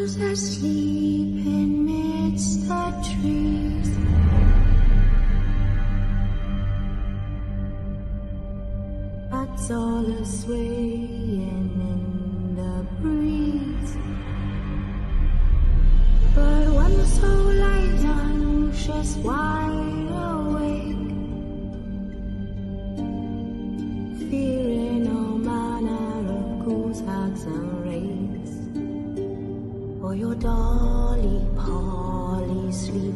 Shadows asleep amidst the trees. Bats all are swaying in the breeze. But one so light, anxious, wide awake, fearing all manner of ghouls, hags and wraiths. For your dolly Polly sleep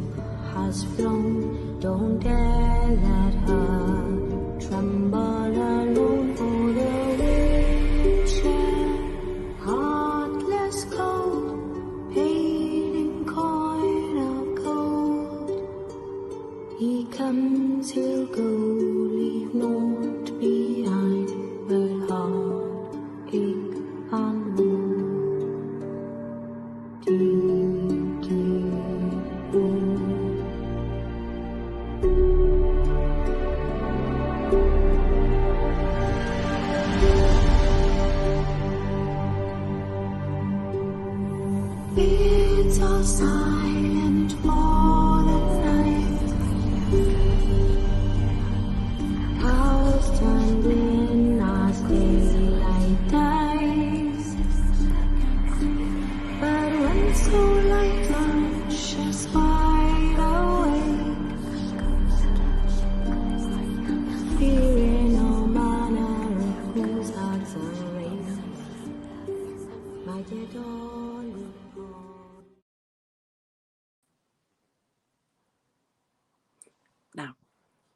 has flown, don't dare let her tremble alone. For the witcher, heartless cold, paid in coin of gold. He comes, he'll go, leave naught behind but heartache and woe. Deep, deep woe. It's all silent for the night. Hours turned in as daylight dies. But when so light, anxious, wide awake, fearing all manner of ghouls, hags and wraiths, my dear Dolly. Now,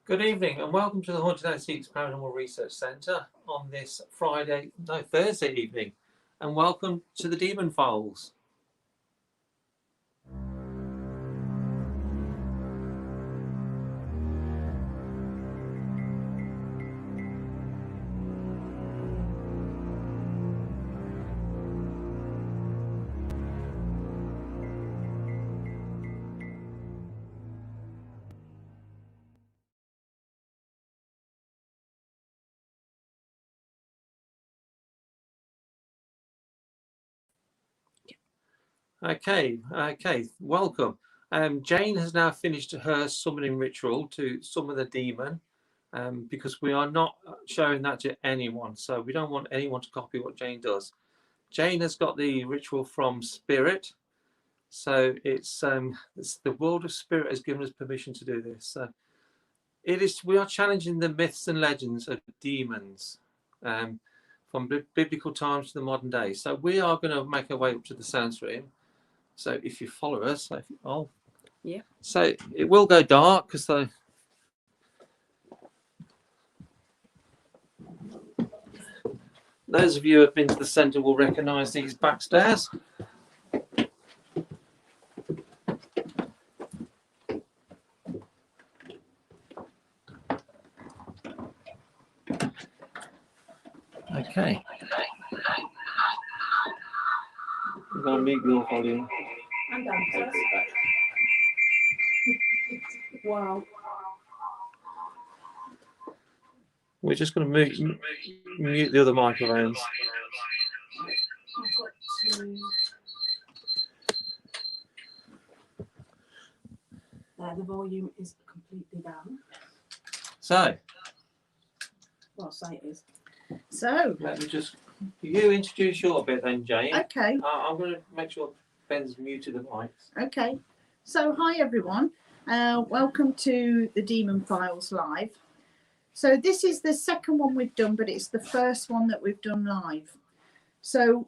Good evening and welcome to the Haunted Antiques Paranormal Research Centre on this Thursday evening, and welcome to the Demon Files. Okay, welcome. Jane has now finished her summoning ritual to summon the demon, because we are not showing that to anyone, so we don't want anyone to copy what Jane does. Jane has got the ritual from Spirit, so it's the world of Spirit has given us permission to do this. So we are challenging the myths and legends of demons, from biblical times to the modern day. So we are going to make our way up to the sound room. So if you follow us, yeah. So it will go dark because those of you who have been to the centre will recognise these back stairs. Okay. I'm going to mute your volume. I'm downstairs. Wow. We're just going to mute the other microphones. There, the volume is completely down. So, Well, say it is. So, let me just, you introduce your bit then, Jane. okay. I'm going to make sure Ben's muted the mics. Okay. So, hi everyone. Welcome to the Demon Files Live. So this is the second one we've done, but it's the first one that we've done live. So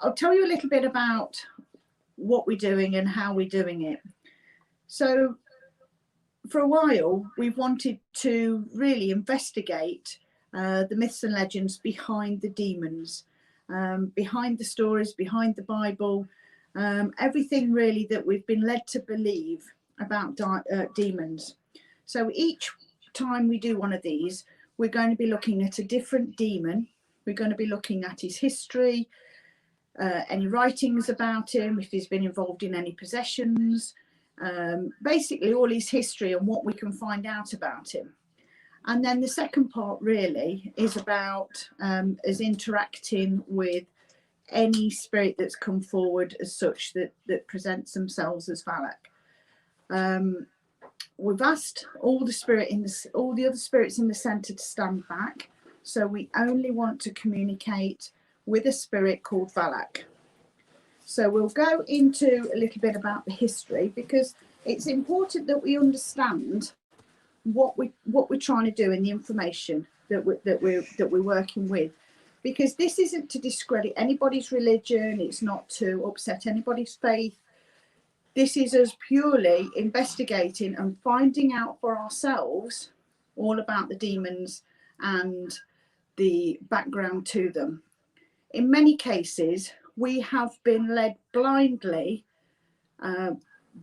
I'll tell you a little bit about what we're doing and how we're doing it. So for a while, we've wanted to really investigate the myths and legends behind the demons, behind the stories, behind the Bible, everything really that we've been led to believe about demons. So each time we do one of these, we're going to be looking at a different demon. We're going to be looking at his history, any writings about him, if he's been involved in any possessions, basically all his history and what we can find out about him. And then the second part really is about us interacting with any spirit that's come forward as such that presents themselves as VALAC. We've asked all the other spirits in the centre to stand back, so we only want to communicate with a spirit called VALAC. So we'll go into a little bit about the history, because it's important that we understand what we're trying to do in the information that we're working with, because this isn't to discredit anybody's religion, it's not to upset anybody's faith. This is us purely investigating and finding out for ourselves all about the demons and the background to them. In many cases, we have been led blindly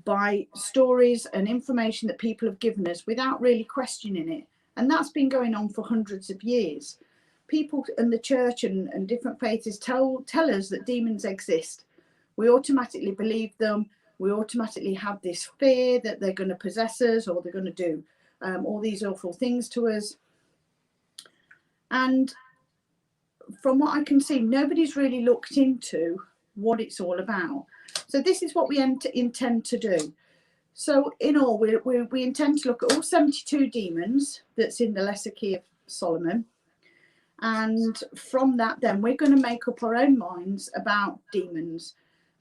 by stories and information that people have given us without really questioning it. And that's been going on for hundreds of years. People in the church and different faiths tell us that demons exist. We automatically believe them. We automatically have this fear that they're going to possess us, or they're going to do all these awful things to us. And from what I can see, nobody's really looked into what it's all about. So this is what we intend to do. So in all, we intend to look at all 72 demons that's in the Lesser Key of Solomon. And from that, then we're going to make up our own minds about demons.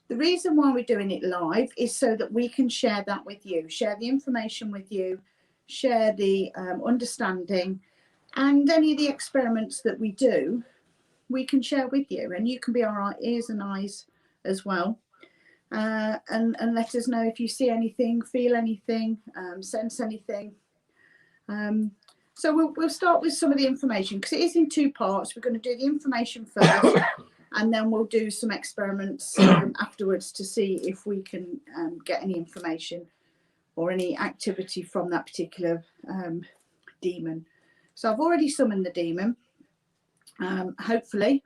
The reason why we're doing it live is so that we can share that with you, share the information with you, share the understanding, and any of the experiments that we do, we can share with you, and you can be our ears and eyes as well. And let us know if you see anything, feel anything, sense anything. So we'll start with some of the information, because it is in two parts. We're going to do the information first, and then we'll do some experiments afterwards to see if we can get any information or any activity from that particular demon. So I've already summoned the demon. Hopefully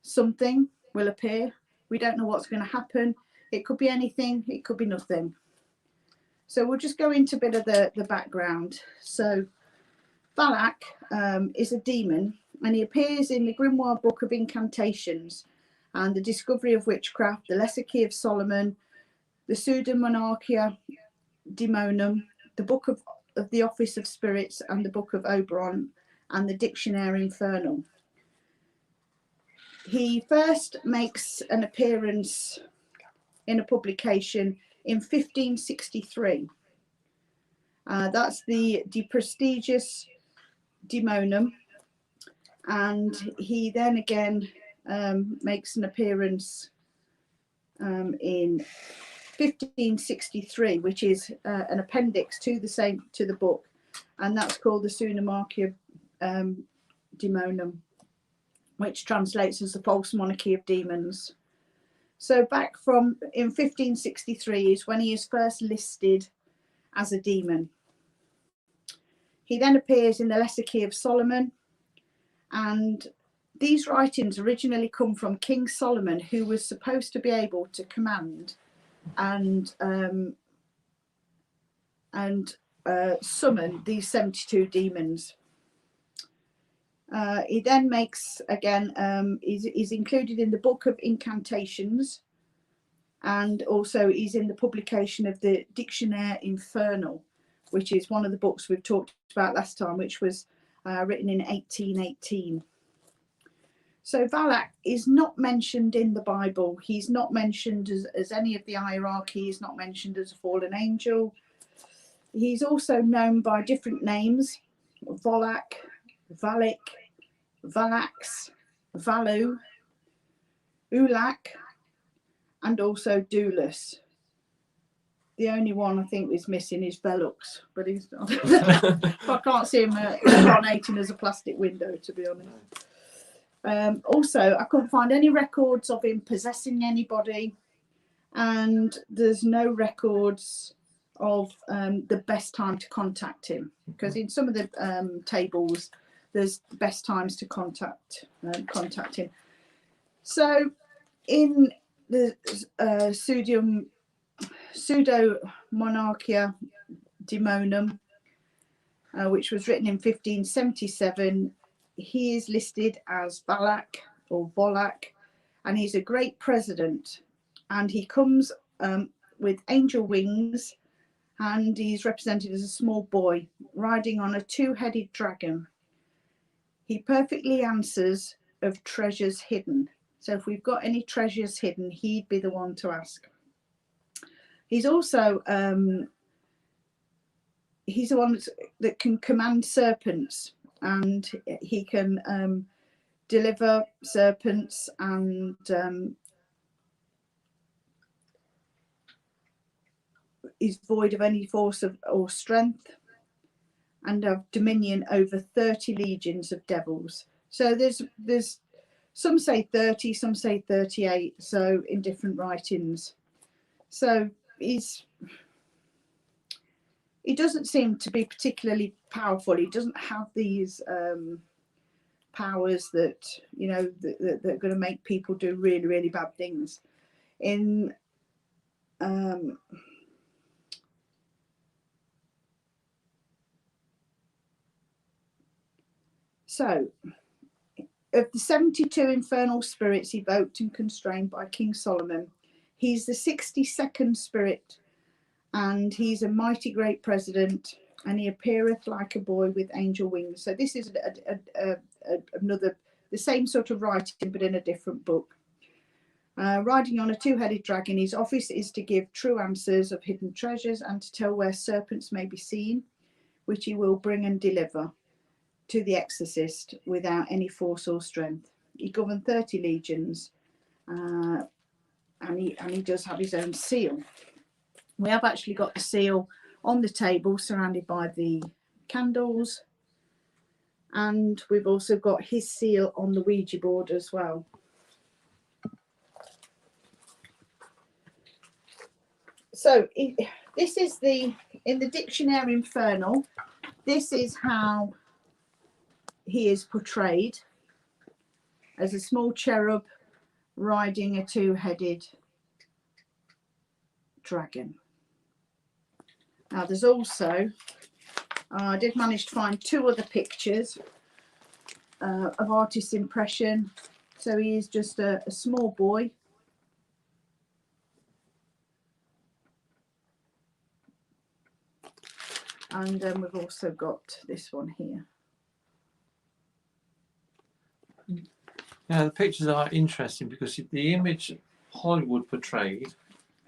something will appear. We don't know what's going to happen. It could be anything, it could be nothing. So we'll just go into a bit of the background. So VALAC is a demon, and he appears in the Grimoire Book of Incantations and the Discovery of Witchcraft, the Lesser Key of Solomon, the Pseudomonarchia Demonum, the Book of the Office of Spirits, and the Book of Oberon, and the Dictionary Infernal. He first makes an appearance in a publication in 1563. That's the De Prestigiis Demonum, and he then again makes an appearance in 1563, which is an appendix to the book, and that's called the Pseudomonarchia Demonum, which translates as the False Monarchy of Demons. So back from in 1563 is when he is first listed as a demon. He then appears in the Lesser Key of Solomon, and these writings originally come from King Solomon, who was supposed to be able to command and summon these 72 demons. He then makes, again, is included in the Book of Incantations, and also he's in the publication of the Dictionary Infernal, which is one of the books we've talked about last time, which was written in 1818. So VALAC is not mentioned in the Bible. He's not mentioned as any of the hierarchy. He's not mentioned as a fallen angel. He's also known by different names: VALAC, VALIC, VALAX, VALU, ULAC, and also Doulos. The only one I think is missing is Velux, but he's not. I can't see him incarnating as a plastic window, to be honest. Also, I couldn't find any records of him possessing anybody, and there's no records of the best time to contact him, because in some of the tables there's best times to contact him. So in the Pseudomonarchia Demonum, which was written in 1577, he is listed as VALAC or VOLAC, and he's a great president, and he comes with angel wings, and he's represented as a small boy riding on a two-headed dragon. He perfectly answers of treasures hidden. So if we've got any treasures hidden, he'd be the one to ask. He's also he's the one that can command serpents, and he can deliver serpents, and is void of any force or strength, and have dominion over 30 legions of devils. So there's some say 30, some say 38, so in different writings. So he doesn't seem to be particularly powerful. He doesn't have these powers that, you know, that are going to make people do really, really bad things. So, of the 72 infernal spirits evoked and constrained by King Solomon, he's the 62nd spirit, and he's a mighty great president, and he appeareth like a boy with angel wings. So this is another, the same sort of writing, but in a different book. Riding on a two-headed dragon, his office is to give true answers of hidden treasures and to tell where serpents may be seen, which he will bring and deliver to the exorcist without any force or strength. He governed 30 legions, and he does have his own seal. We have actually got the seal on the table surrounded by the candles, and we've also got his seal on the Ouija board as well. So this is in the dictionary Infernal, this is how he is portrayed, as a small cherub riding a two-headed dragon. Now there's also, I did manage to find two other pictures of artist's impression. So he is just a small boy. And then we've also got this one here. Yeah, the pictures are interesting because the image Hollywood portrayed.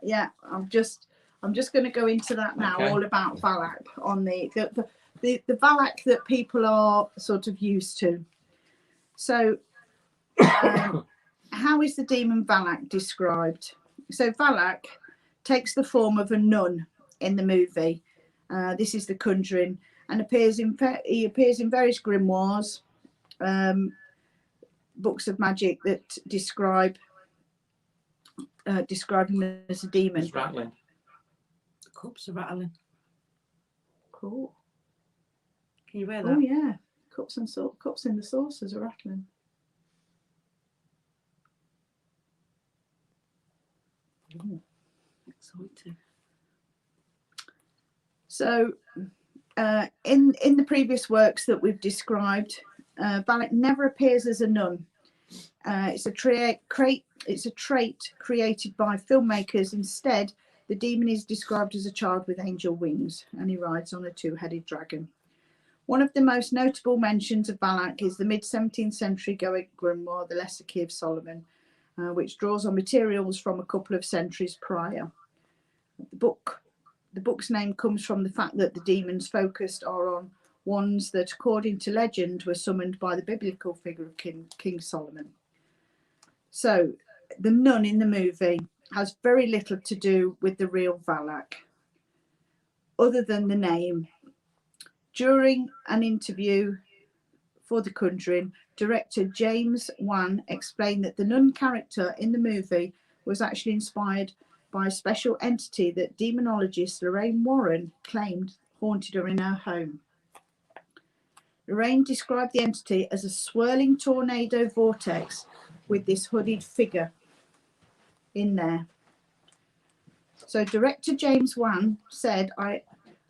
Yeah, I'm just going to go into that now. Okay. All about VALAC on the VALAC that people are sort of used to. So, how is the demon VALAC described? So VALAC takes the form of a nun in the movie. This is The Conjuring, and he appears in various grimoires, books of magic that describe him as a demon. It's rattling. The cups are rattling. Cool. Can you hear that? Oh yeah, cups in the saucers are rattling. Ooh, exciting. So, in the previous works that we've described, VALAC never appears as a nun. It's a trait created by filmmakers. Instead, the demon is described as a child with angel wings, and he rides on a two-headed dragon. One of the most notable mentions of VALAC is the mid-17th century Goic grimoire, The Lesser Key of Solomon, which draws on materials from a couple of centuries prior. The book's name comes from the fact that the demons focused are on ones that, according to legend, were summoned by the biblical figure of King Solomon. So the nun in the movie has very little to do with the real VALAC, other than the name. During an interview for The Conjuring, director James Wan explained that the nun character in the movie was actually inspired by a special entity that demonologist Lorraine Warren claimed haunted her in her home. Lorraine described the entity as a swirling tornado vortex with this hooded figure in there. So director James Wan said, I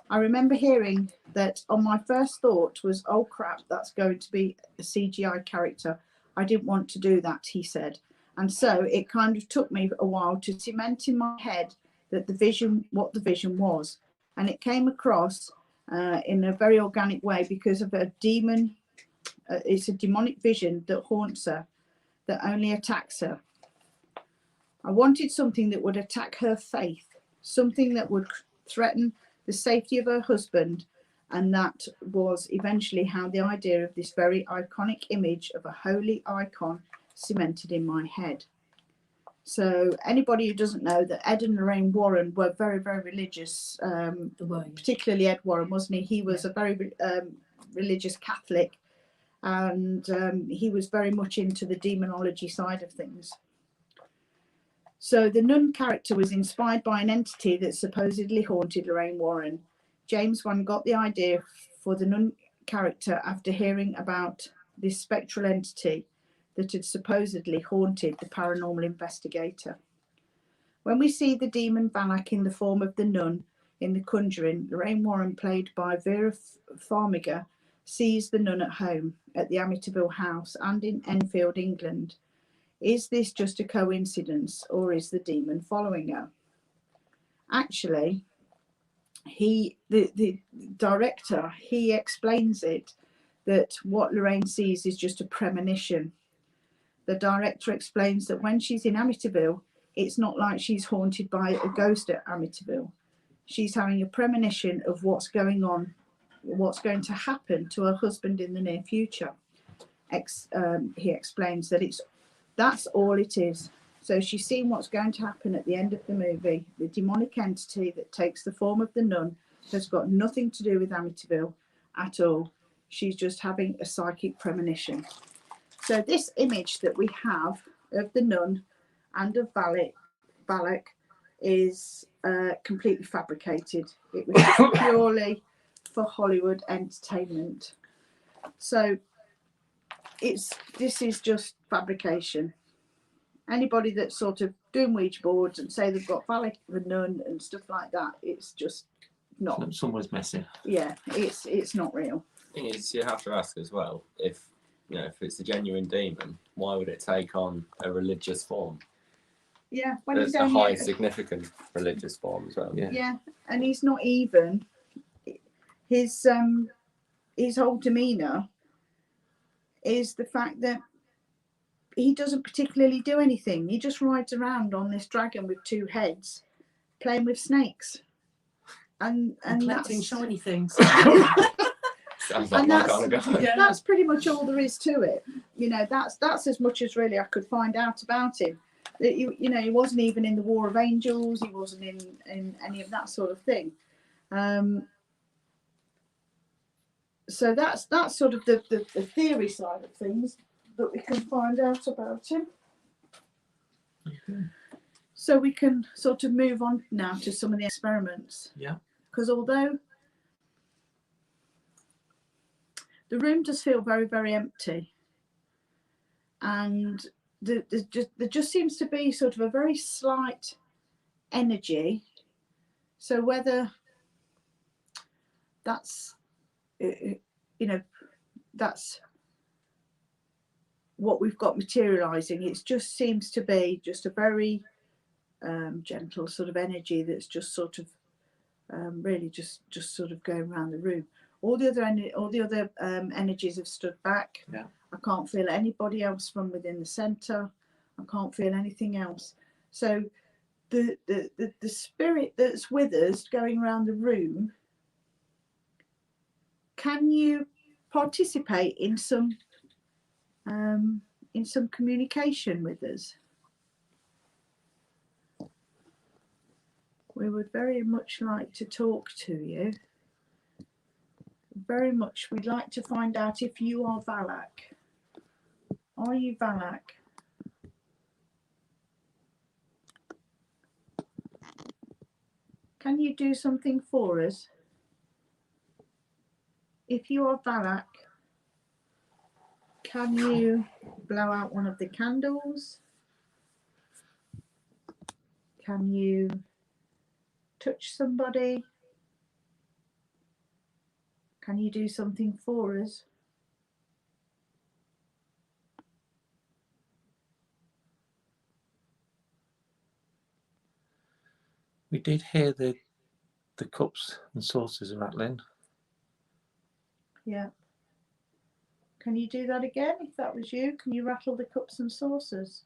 remember hearing that on my first thought was, oh crap, that's going to be a CGI character. I didn't want to do that, he said. And so it kind of took me a while to cement in my head that what the vision was. And it came across in a very organic way because of a demon. It's a demonic vision that haunts her, that only attacks her. I wanted something that would attack her faith, something that would threaten the safety of her husband. And that was eventually how the idea of this very iconic image of a holy icon cemented in my head. So anybody who doesn't know that Ed and Lorraine Warren were very, very religious, particularly Ed Warren, wasn't he? He was a very religious Catholic, and he was very much into the demonology side of things. So the nun character was inspired by an entity that supposedly haunted Lorraine Warren. James Wan got the idea for the nun character after hearing about this spectral entity that had supposedly haunted the paranormal investigator. When we see the demon VALAC in the form of the nun in The Conjuring, Lorraine Warren, played by Vera Farmiga, sees the nun at home at the Amityville house and in Enfield, England. Is this just a coincidence, or is the demon following her? Actually, the director, he explains it, that what Lorraine sees is just a premonition. The director explains that when she's in Amityville, it's not like she's haunted by a ghost at Amityville. She's having a premonition of what's going on, what's going to happen to her husband in the near future. He explains that that's all it is. So she's seen what's going to happen at the end of the movie. The demonic entity that takes the form of the nun has got nothing to do with Amityville at all. She's just having a psychic premonition. So this image that we have of the nun and of VALAC is completely fabricated. It was purely for Hollywood entertainment. So this is just fabrication. Anybody that's sort of doing Ouija boards and say they've got VALAC the nun and stuff like that, it's just not. Someone's messing. Yeah, it's not real. The thing is, you have to ask as well, if it's a genuine demon, why would it take on a religious form? Yeah, when It's a high significant religious form as well. Yeah, and he's not even his whole demeanour is the fact that he doesn't particularly do anything. He just rides around on this dragon with two heads, playing with snakes, and collecting shiny things. Sounds like my kind of guy. Yeah, that's pretty much all there is to it. That's as much as really I could find out about him. That he wasn't even in the War of Angels. He wasn't in any of that sort of thing. So that's sort of the theory side of things that we can find out about him. Okay. So we can sort of move on now to some of the experiments. Yeah. Because although the room does feel very, very empty, and there just seems to be sort of a very slight energy. So whether that's that's what we've got materializing, it just seems to be just a very gentle sort of energy that's just sort of really just sort of going around the room. All the other energies have stood back. Yeah. I can't feel anybody else from within the centre. I can't feel anything else. So the spirit that's with us going around the room, can you participate in some communication with us? We would very much like to talk to you. Very much. We'd like to find out if you are VALAC. Are you VALAC? Can you do something for us? If you are VALAC, can you blow out one of the candles? Can you touch somebody? Can you do something for us? We did hear the cups and saucers rattling. Yeah. Can you do that again if that was you? Can you rattle the cups and saucers?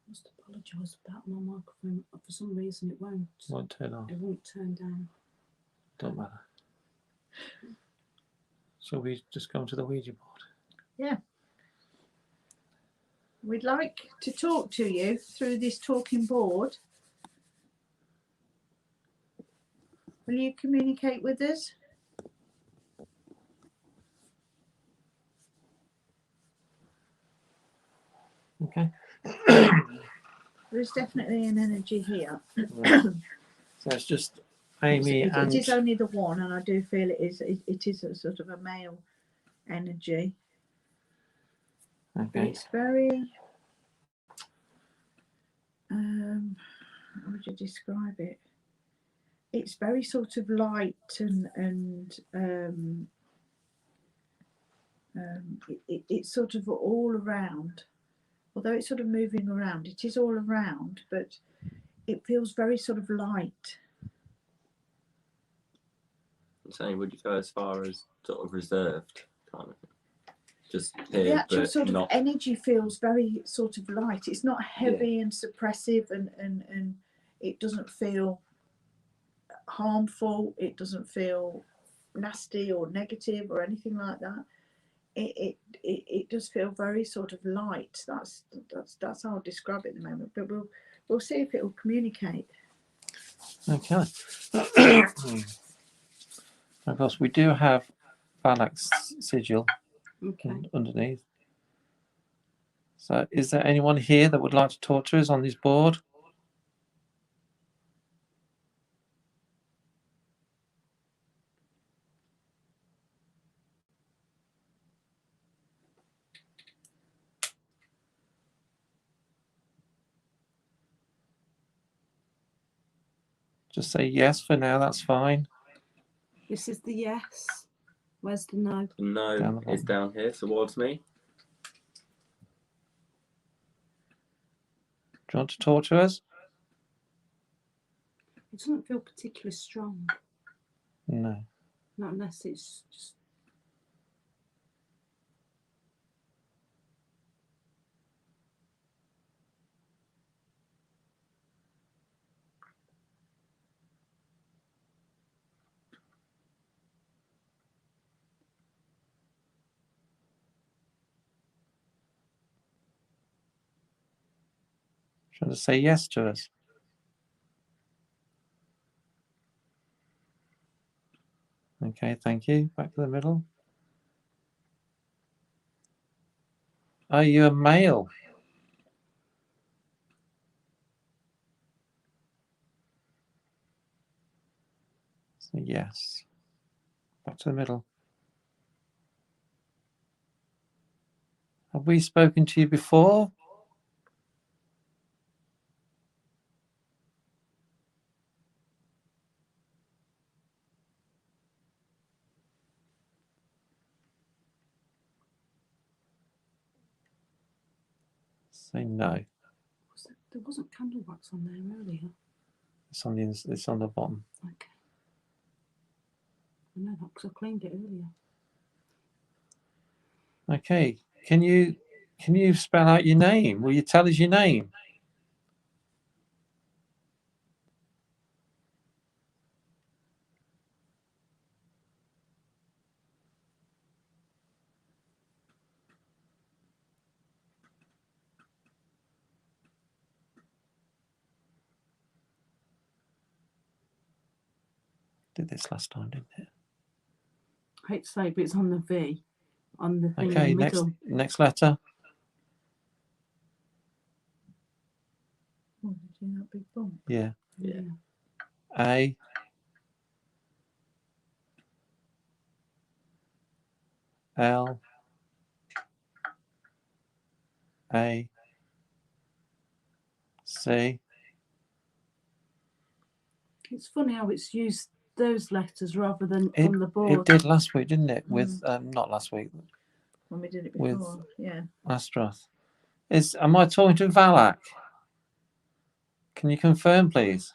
I must apologise about my microphone. For some reason, it won't. Won't turn on. It won't turn down. Don't matter. Shall we just go onto the Ouija board? Yeah. We'd like to talk to you through this talking board. Will you communicate with us? Okay. There's definitely an energy here. Right. So it's just Amy it and is only the one, and I do feel it is a sort of a male energy. okay. It's very how would you describe it? It's very sort of light and it's sort of all around. Although it's sort of moving around, it is all around, but it feels very sort of light. So would you go as far as sort of reserved kind of thing? Just The here, actual but sort not. of energy feels very sort of light. It's not heavy and suppressive, and it doesn't feel harmful. It doesn't feel nasty or negative or anything like that. It does feel very sort of light. That's how I'll describe it at the moment. But we'll see if it will communicate. Okay. Of course, we do have VALAC's sigil Okay. underneath. So, is there anyone here that would like to talk to us on this board? Just say yes for now, that's fine. This is the yes. Where's the no? No, Down the it's down here towards me. Do you want to talk to us? It doesn't feel particularly strong. No. Not unless it's just. Trying to say yes to us. Okay, thank you. Back to the middle. Are you a male? So yes. Back to the middle. Have we spoken to you before? Say no. There wasn't candle wax on there earlier. It's on the bottom. Okay. I know that because I cleaned it earlier. Okay. Can you spell out your name? Will you tell us your name? Did this last time, didn't it? I hate to say, but it's on the V, on the thing Okay, in the middle. next letter. Oh, did you see that big bump? Yeah. Yeah. A. L. A. C. It's funny how it's used those letters rather than on the board. It did last week, didn't it? With not last week. When we did it With before, yeah. Astrath. Am I talking to VALAC? Can you confirm, please?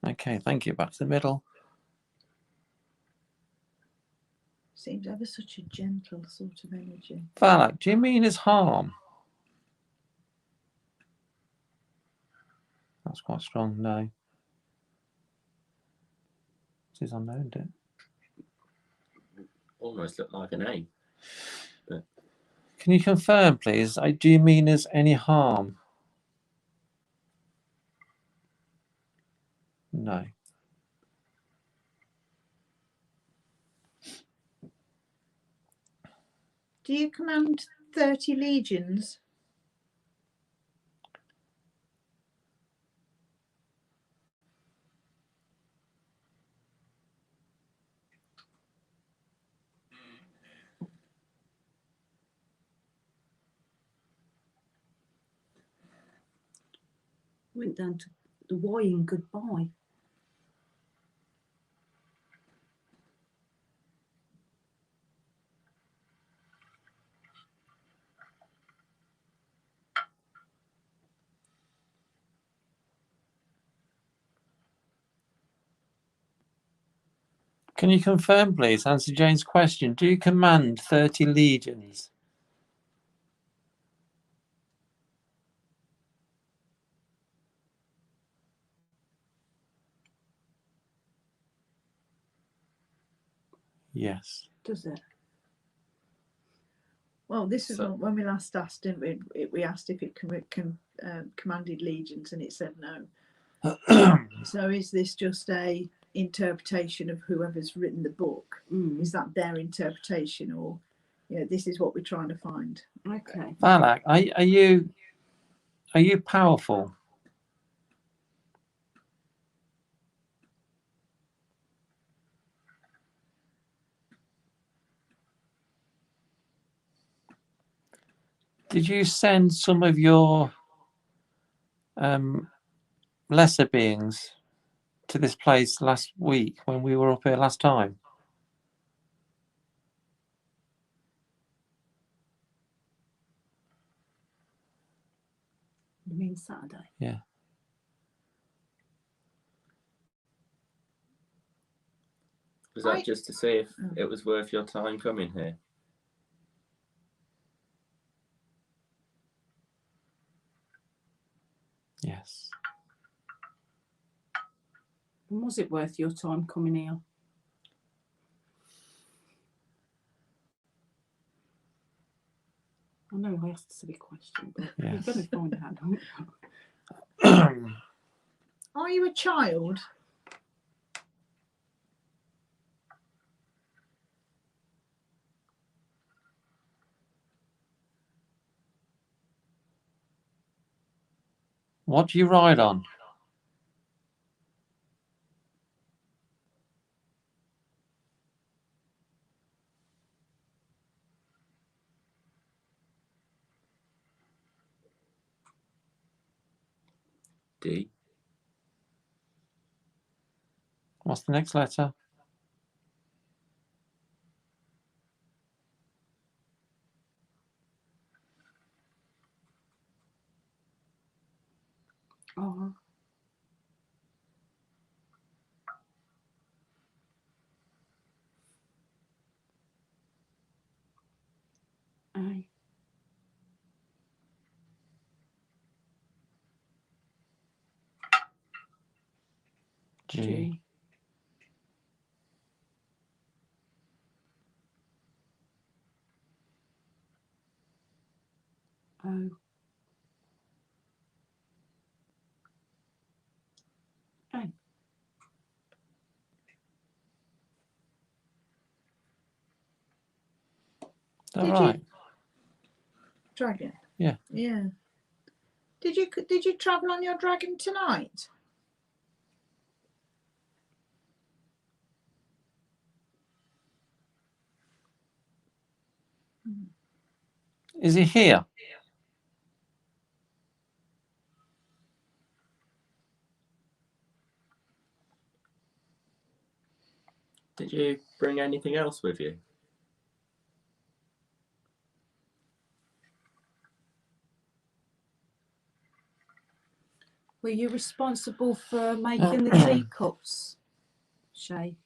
Okay, thank you. Back to the middle. Seems ever such a gentle sort of energy. VALAC, do you mean as harm? That's quite strong, no. This is unknown, isn't it? Almost looked like an A. But Can you confirm, please? Do you mean as any harm? No. Do you command 30 legions? Went down to the Y in goodbye. Can you confirm, please? Answer Jane's question. Do you command 30 legions? Yes. Does it? Well, this is So- when we last asked, didn't we? We asked if it commanded legions, and it said no. So is this just a interpretation of whoever's written the book? Mm. Is that their interpretation, or this is what we're trying to find? Okay. VALAC, are you powerful? Did you send some of your lesser beings to this place last week when we were up here last time? You mean Saturday? Yeah. was that just to see if Oh. it was worth your time coming here? Yes. And was it worth your time coming here? I know I asked a silly question, but Yes. you're going to find out, aren't you? Are you a child? What do you ride on? D. What's the next letter? Oh, A. G. G. O. A. Is that Did you- right? Dragon. Yeah. Yeah. Did you travel on your dragon tonight? Is he here? Did you bring anything else with you? Were you responsible for making the teacups, Shay?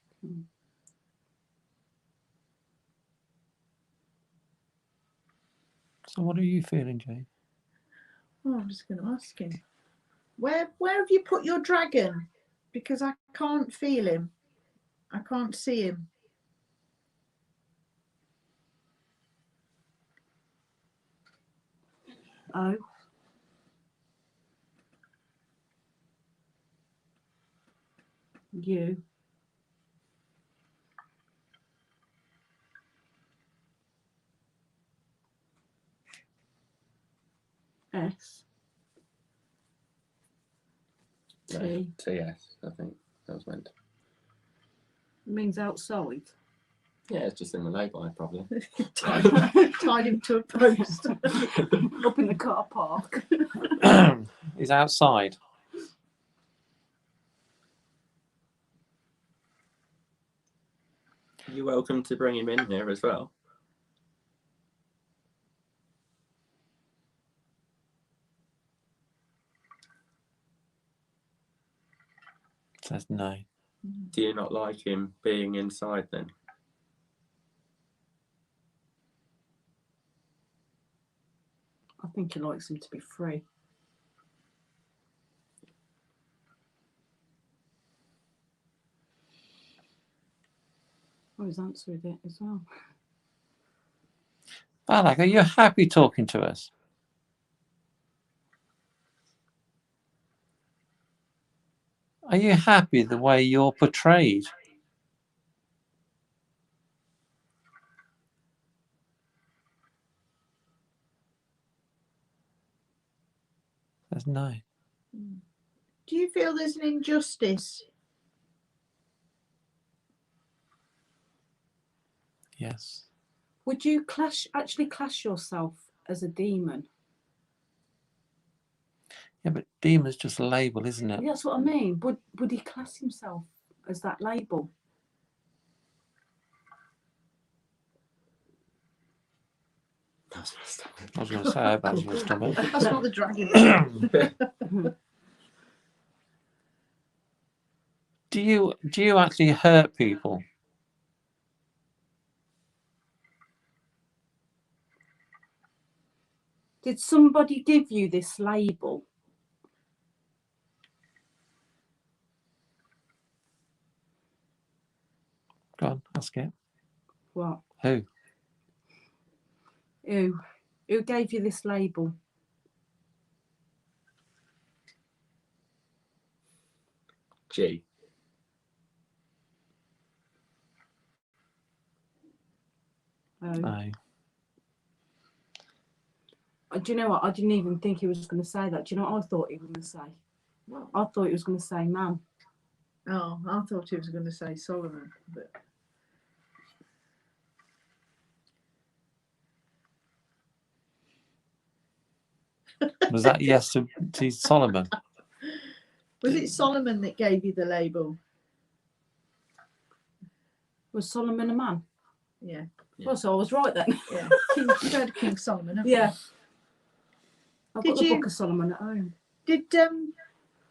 So what are you feeling, Jane? Oh, I'm just going to ask him. Where have you put your dragon? Because I can't feel him. I can't see him. Oh. You. S. T. TS, I think that was meant. Means outside. Yeah, it's just in the lay-by, probably. Tied him to a post. Up in the car park. He's outside. You're welcome to bring him in here as well. Says no. Do you not like him being inside then? I think he likes him to be free. Oh, he's answered it as well. Valak, are you happy talking to us? Are you happy the way you're portrayed? Says no. Do you feel there's an injustice? Yes. Would you actually class yourself as a demon? Yeah, but demon's just a label, isn't it? That's what I mean. Would he class himself as that label? I was going to say about your stomach. That's not the dragon. Do you actually hurt people? Did somebody give you this label? Go on, ask it. What? Who? Who gave you this label? G. Oh. No. Do you know what? I didn't even think he was going to say that. Do you know what I thought he was going to say? What? I thought he was going to say man. Oh, I thought he was going to say Solomon. But... Was that yes to Solomon? Was it Solomon that gave you the label? Was Solomon a man? Yeah. Well, so I was right then. Yeah. You've heard of King Solomon, haven't Yeah. you? I've Did got the you- Book of Solomon at home.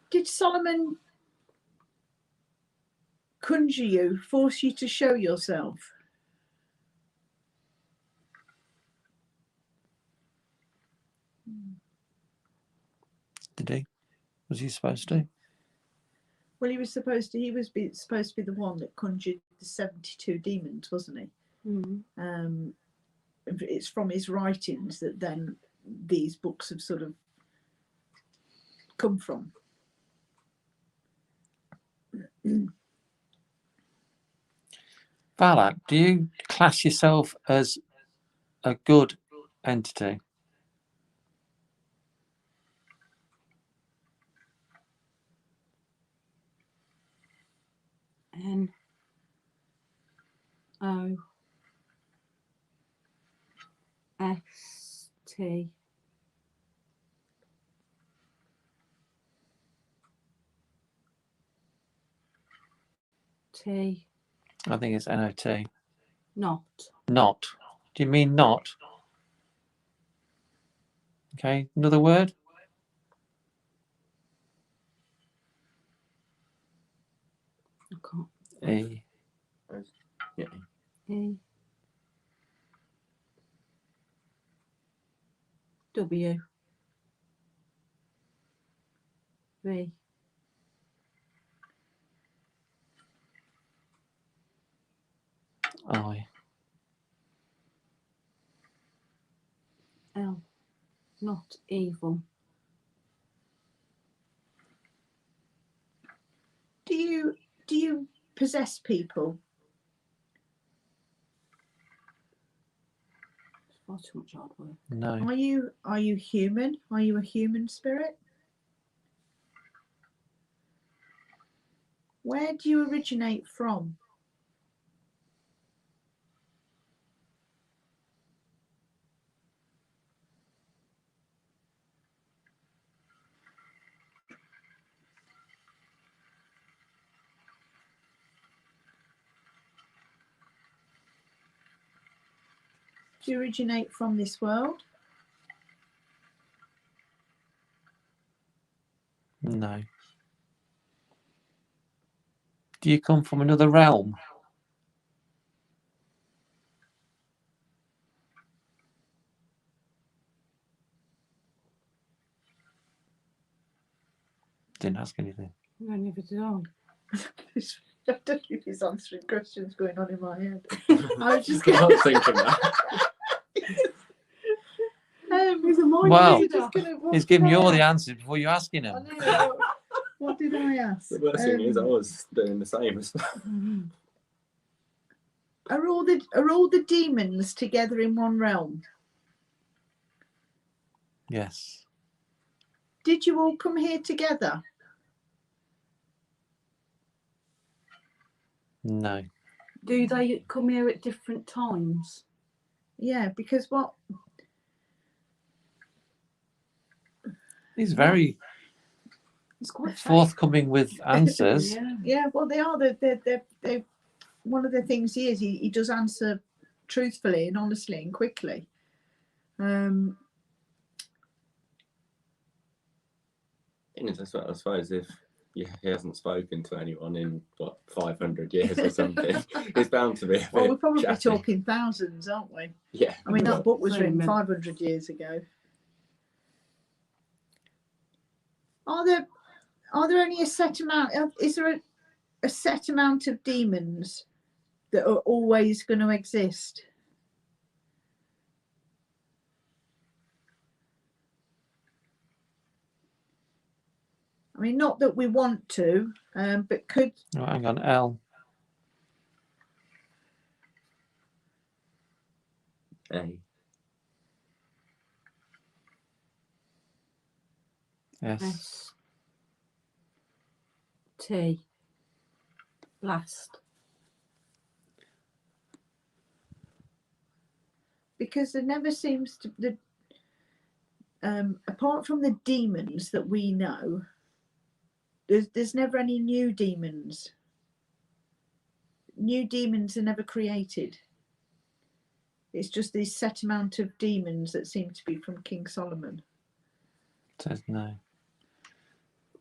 Did Solomon conjure you, force you to show yourself? Did he? Was he supposed to? Well, he was supposed to. Supposed to be the one that conjured the 72 demons, wasn't he? Mm. It's from his writings that then these books have sort of come from. Valak, do you class yourself as a good entity? N O S T T. I think it's NOT. Not. Not. Do you mean not? Okay, another word? I can't. E. Yeah. E. W. V. I. L. Not evil. Do you possess people? It's far too much hard work. No. Are you human? Are you a human spirit? Where do you originate from? Do you originate from this world? No. Do you come from another realm? Didn't ask anything. No, never did I. I don't know if he's answering questions going on in my head. I was just thinking that. He's a mind Well, reader. He's giving you all the answers before you're asking I him. know. What did I ask? The worst thing is I was doing the same as well. Mhm. Are all the demons together in one realm? Yes. Did you all come here together? No. Do they come here at different times? Yeah, because what? He's very It's quite forthcoming with answers. Yeah. Yeah, well, they are. They one of the things he does answer truthfully and honestly and quickly. I suppose if he hasn't spoken to anyone in 500 years or something, it's bound to be a bit Well, we're probably chatty. talking thousands, aren't we? Yeah. I mean, that book was Same, written yeah. 500 years ago. Are there only a set amount? Is there a set amount of demons that are always going to exist? I mean, not that we want to, but could. Oh, hang on, L. A. S. S. T. Last. Because there never seems to apart from the demons that we know, there's never any new demons. New demons are never created. It's just this set amount of demons that seem to be from King Solomon. Says no.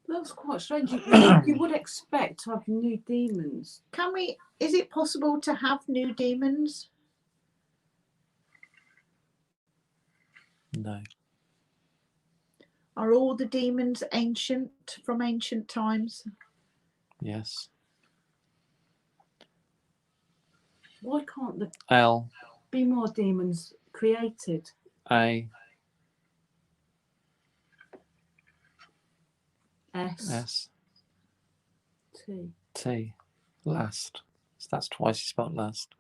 That's quite strange. You would expect to have new demons. Is it possible to have new demons? No. Are all the demons ancient, from ancient times? Yes. Why can't there L. be more demons created? A. S. S. T. T. Last. So that's twice you spelled last.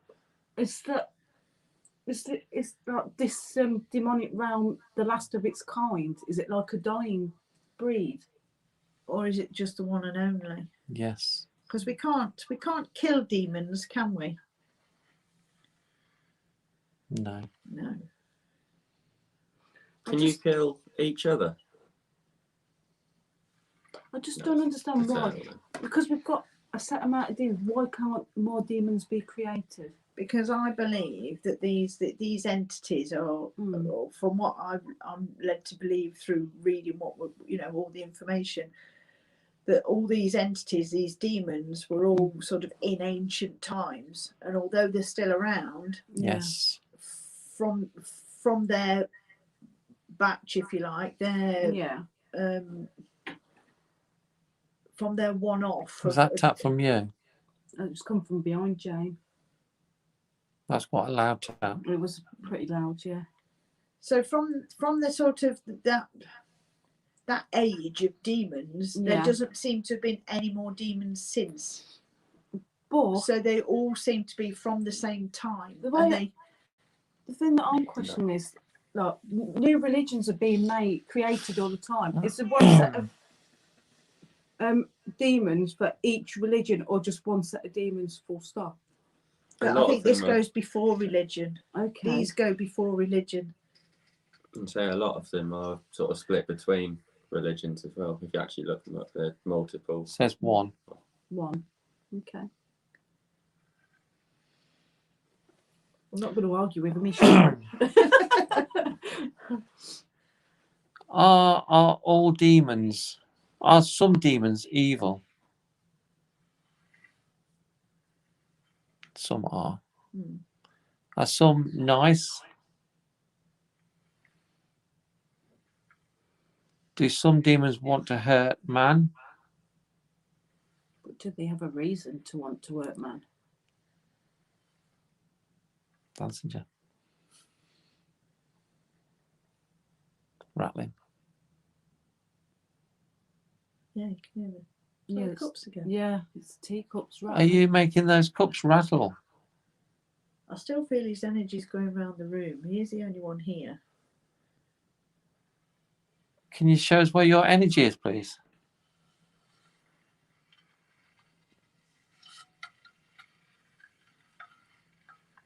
Is that this demonic realm the last of its kind? Is it like a dying breed? Or is it just the one and only? Yes. Because we can't kill demons, can we? No. No. Can you kill each other? I just don't understand why. Eternally. Because we've got a set amount of demons. Why can't more demons be created? Because I believe that these entities are, or from what I'm led to believe through reading all the information, that all these entities, these demons, were all sort of in ancient times, and although they're still around, Yes. from their batch, if you like, their from their one-off. Was that tap from you? It's come from behind Jane. That's quite a loud tap. It was pretty loud, yeah. So from the sort of that age of demons, there doesn't seem to have been any more demons since. But So they all seem to be from the same time. The thing that I'm questioning is, like, new religions are being created all the time. Is there one set of demons for each religion, or just one set of demons full stop? But I think this goes before religion. Okay. These go before religion. And say a lot of them are sort of split between religions as well. If you actually look them up, they're multiple. It says one. One. Okay. I'm not going to argue with him. Are all demons? Are some demons evil? Some are. Are some nice? Do some demons want to hurt man? But do they have a reason to want to hurt man? Dansinger. Rattling. Yeah, you can hear them. Yeah, The cups again. Yeah, it's teacups, right? Are you making those cups rattle? I still feel his energy's going around the room. He is the only one here. Can you show us where your energy is, please?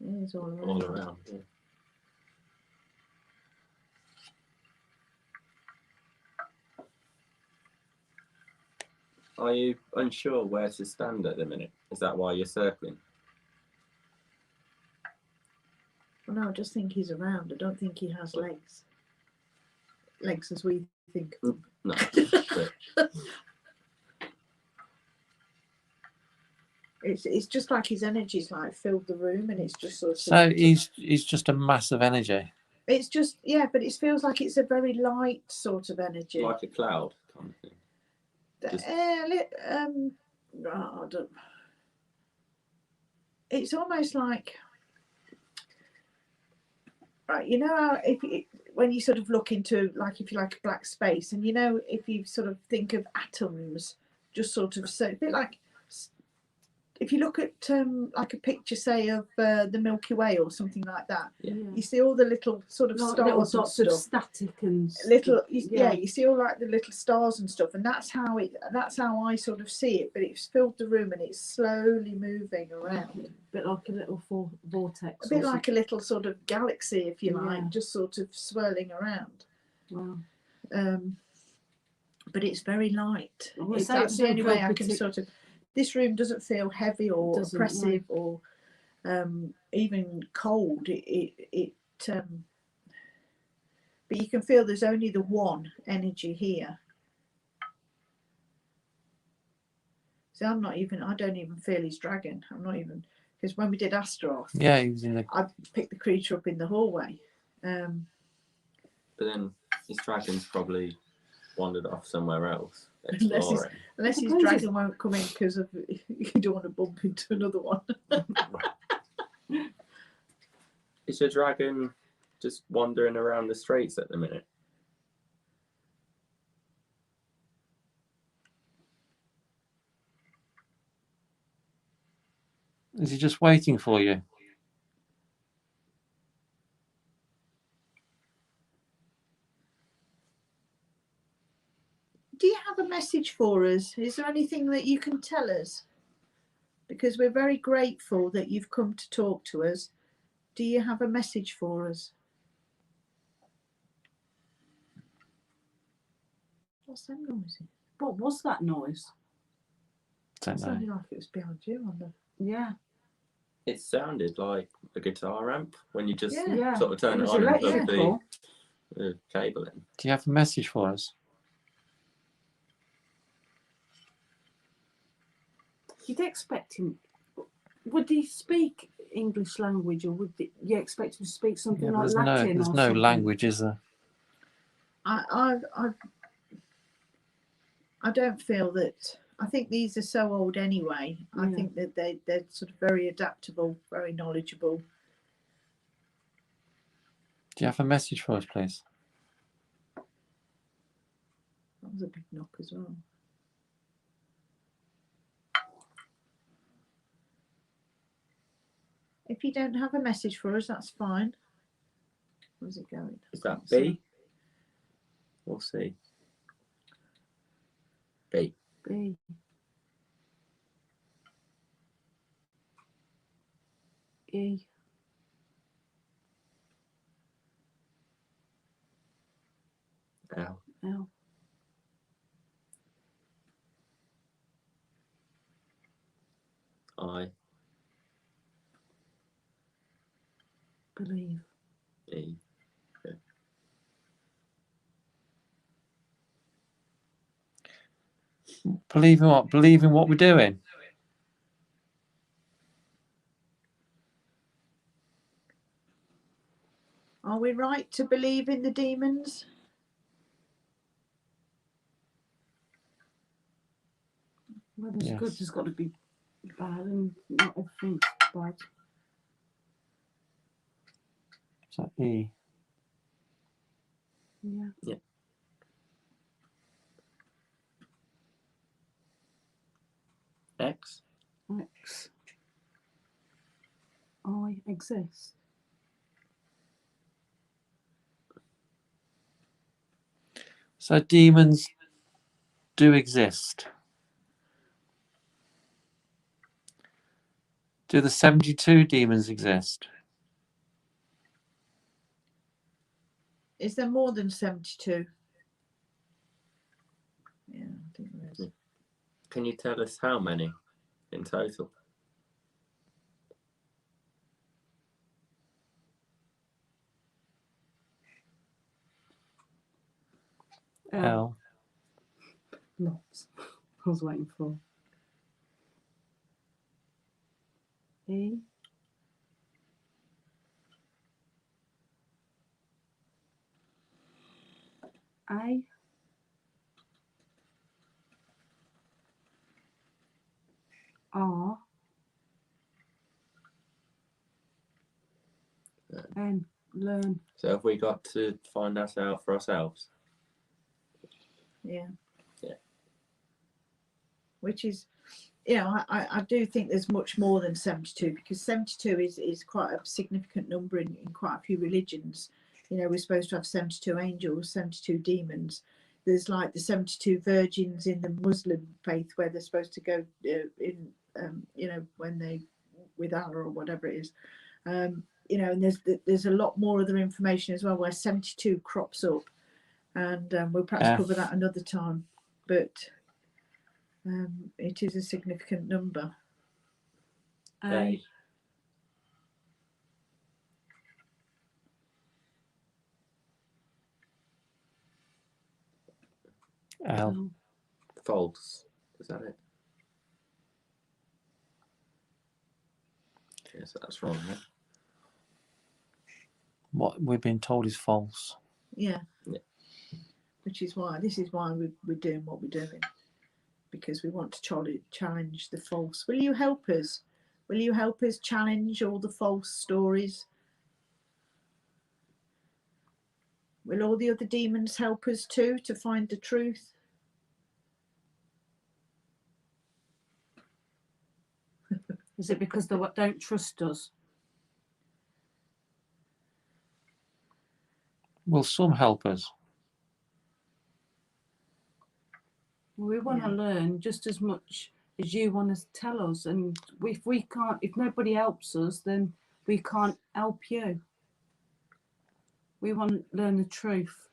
Yeah, he's all around. All around. Yeah. Are you unsure where to stand at the minute? Is that why you're circling? Well, no, I just think he's around. I don't think he has legs. Legs as we think. No. But It's just like his energy's like filled the room, and it's just sort of. So he's just a mass of energy. It's just but it feels like it's a very light sort of energy. like a cloud kind of thing. I don't. It's almost like, right, you know how when you sort of look into, like, if you like a black space, and you know, if you sort of think of atoms, just sort of, so a bit like, if you look at like a picture, say, of the Milky Way or something like that, you see all the little sort of Like stars little and dots stuff. of static and Little, you see all like the little stars and stuff, and that's how I sort of see it. But it's filled the room, and it's slowly moving around, a bit like a little vortex. a bit like a little sort of galaxy, if you like, Yeah. just sort of swirling around. Wow. But it's very light. I would say That's it's the only very way I can sort of. This room doesn't feel heavy or Doesn't, oppressive or even cold. But you can feel there's only the one energy here. So I don't even feel his dragon. I'm not even, because when we did Astaroth, Yeah, he was in the. I picked the creature up in the hallway. But then his dragon's probably wandered off somewhere else exploring. Unless his dragon won't come in because of you don't want to bump into another one. Is your dragon just wandering around the streets at the minute? Is he just waiting for you? Do you have a message for us? Is there anything that you can tell us? Because we're very grateful that you've come to talk to us. Do you have a message for us? What's that noise? What was that noise? Don't It know. sounded like it was behind you on the. Yeah. It sounded like a guitar amp when you just Yeah. sort of turn It it was on and plug electrical. the cable in. Do you have a message for us? you'd expect him. Would he speak English language, or would you expect him to speak something Yeah, but like there's Latin? there's or no something? language, is there? I don't feel that. I think these are so old anyway. I Yeah. think that they're sort of very adaptable, very knowledgeable. Do you have a message for us, please? That was a big knock as well. If you don't have a message for us, that's fine. Where's it going? Is that B or C? B. B. E. L. L. I. Believe. E. Believe in what? Believe in what we're doing. Are we right to believe in the demons? Well, there's Yes. good, there's got to be bad, and not everything's bad. So E. Yeah. X. X. I exist. So demons do exist. Do the 72 demons exist? Is there more than 72? Yeah, I think there is. Can you tell us how many in total? L. Lots. I was waiting for. E. A. R. N. Learn. So have we got to find that out for ourselves? Yeah. Yeah. Which is, you know, I do think there's much more than 72, because 72 is quite a significant number in quite a few religions. You know, we're supposed to have 72 angels, 72 demons. There's like the 72 virgins in the Muslim faith, where they're supposed to go in, you know, when they, with Allah or whatever it is. You know, and there's a lot more other information as well where 72 crops up, and we'll perhaps cover that another time. But it is a significant number. A. L. False. Is that it? Yes, that's wrong. Huh? What we've been told is false. Yeah. Yeah. Which is why we're doing what we're doing, because we want to challenge the false. Will you help us? Will you help us challenge all the false stories? Will all the other demons help us too to find the truth? Is it because they don't trust us? Will some help us? We want to learn just as much as you want to tell us, and if nobody helps us, then we can't help you. We want to learn the truth.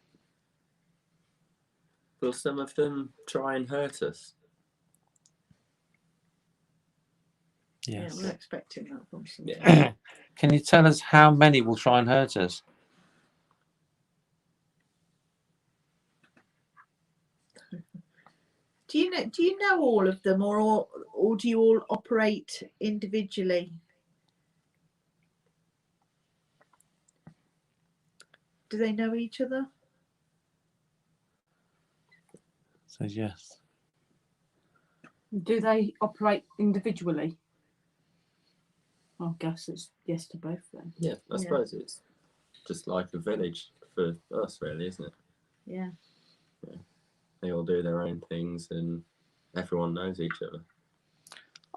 Will some of them try and hurt us? Yes. Yeah, we're expecting that from some. Yeah. Can you tell us how many will try and hurt us? Do you know all of them, or or do you all operate individually? Do they know each other? Says yes. Do they operate individually? I guess it's yes to both then. Yeah, I Yeah. suppose it's just like a village for us, really, isn't it? Yeah. They all do their own things and everyone knows each other.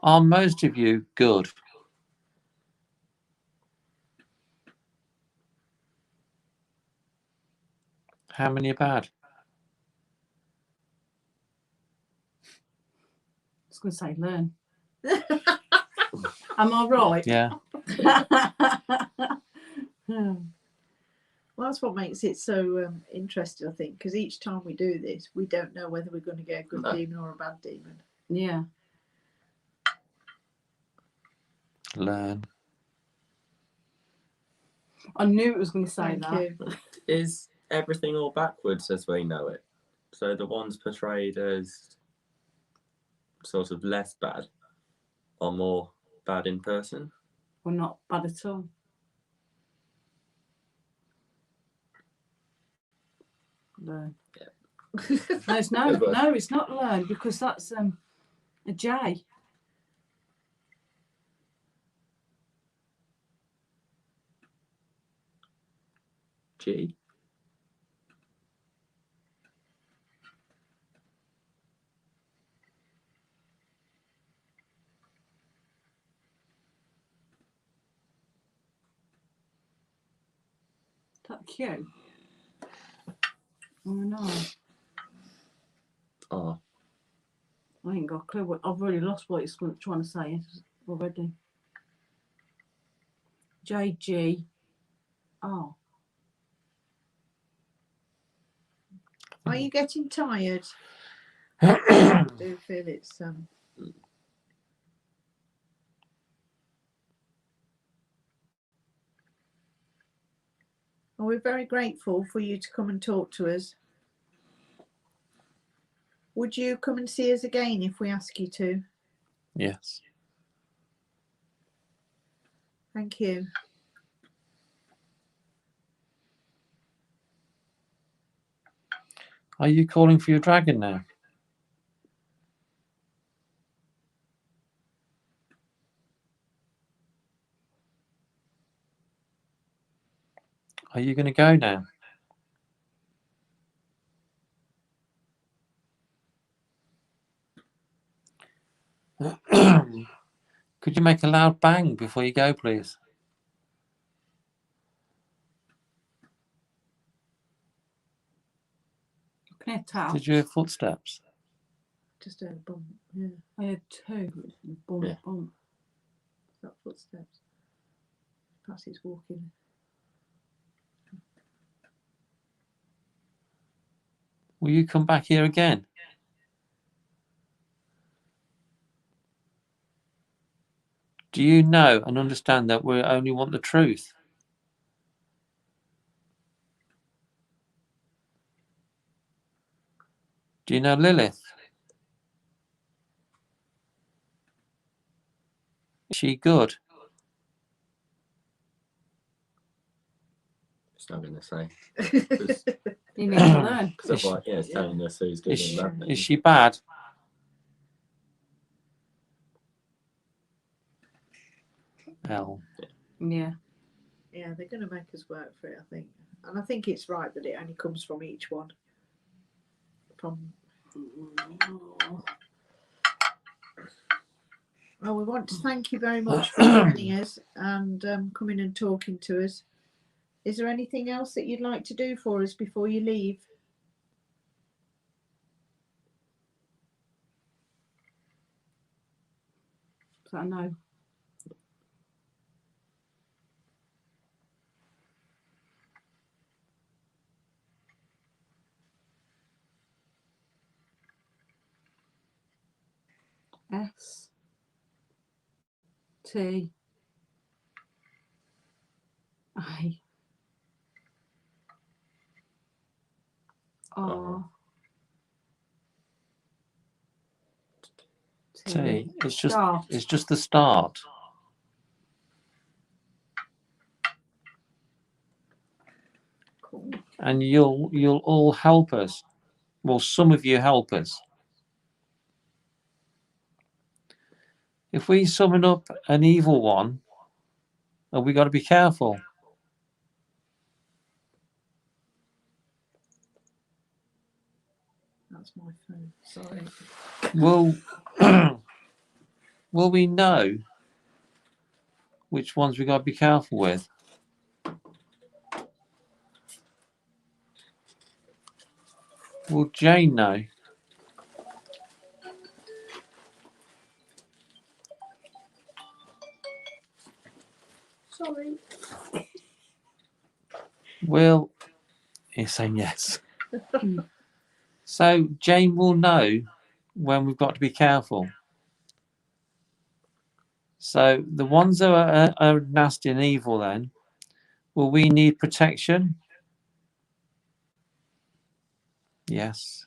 Are most of you good? How many are bad? I was going to say learn. Am I right? Yeah. Well, that's what makes it so interesting, I think, because each time we do this, we don't know whether we're going to get a good No. demon or a bad demon. Yeah. Learn. I knew it was going to say Thank that. you. Is everything all backwards as we know it? So the ones portrayed as sort of less bad are more bad in person? We're not bad at all. Learn. No, it's no, Good word. no, it's not learn because that's a J. G? That Q. Oh no, R. I ain't got a clue. I've already lost what it's trying to say already. J G R. Are you getting tired? I do feel it's Well, we're very grateful for you to come and talk to us. Would you come and see us again if we ask you to? Yes. Thank you. Are you calling for your dragon now? Are you going to go now? Could you make a loud bang before you go, please? Can I hear taps? Did you hear footsteps? Just a bump. Yeah, I heard two. Bump, Yeah. bump. is that footsteps? Perhaps he's walking. Will you come back here again? Do you know and understand that we only want the truth? Do you know Lilith? Is she good? It's not going to say. You need to learn. Because otherwise, yeah, it's telling us who's good Is and bad. is she bad? L. Yeah. Yeah, they're going to make us work for it, I think. And I think it's right that it only comes from each one. Well, we want to thank you very much for joining us and coming and talking to us. Is there anything else that you'd like to do for us before you leave? So I know. S T I R T. It's just Start. it's just the start. Cool. And you'll all help us. Well, some of you help us. If we summon up an evil one, have we got to be careful? That's my phone. Sorry. Will we know which ones we got to be careful with? Will Jane know? Sorry. Will he's saying yes. So Jane will know when we've got to be careful. So the ones that are nasty and evil, then, will we need protection? Yes.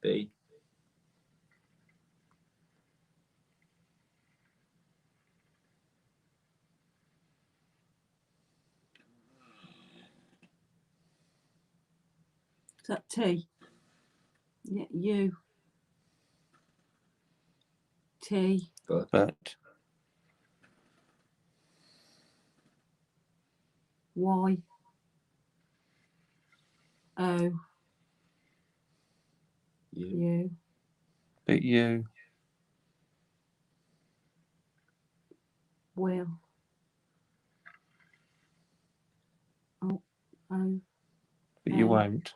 B. Is that T? Yeah, U. T. But Y. O. U. U. but you, Will. Oh. O. but you won't.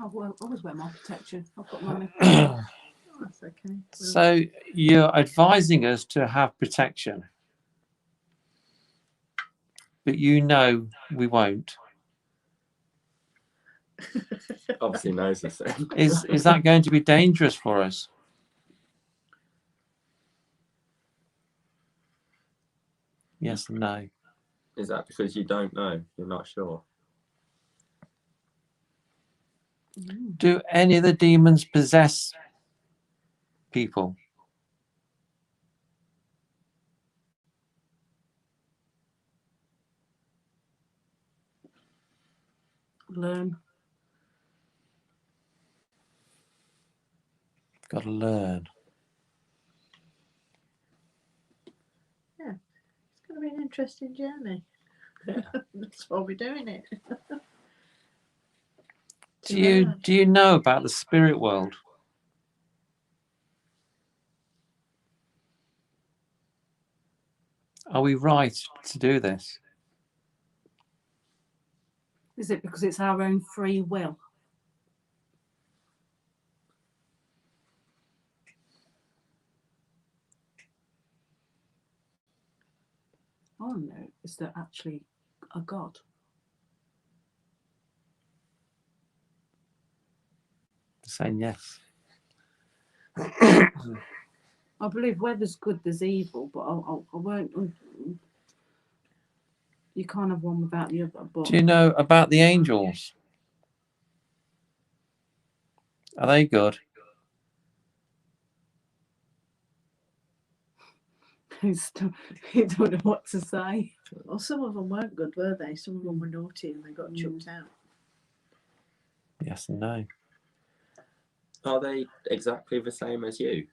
I always wear my protection. I've got my. Oh, that's okay. So you're advising us to have protection, but you know we won't. Obviously knows the same. Is that going to be dangerous for us? Yes and no. Is that because you don't know? You're not sure? Do any of the demons possess people? Learn. Got to learn. It's going to be an interesting journey. Yeah. That's why we're doing it. Do you know about the spirit world? Are we right to do this? Is it because it's our own free will? Oh no, is there actually a God? Saying yes. I believe where there's good, there's evil, but I won't. You can't have one without the other. But Do you know about the angels? Are they good? you don't know what to say. Well, some of them weren't good, were they? Some of them were naughty and they got chucked out. Yes and no. Are they exactly the same as you?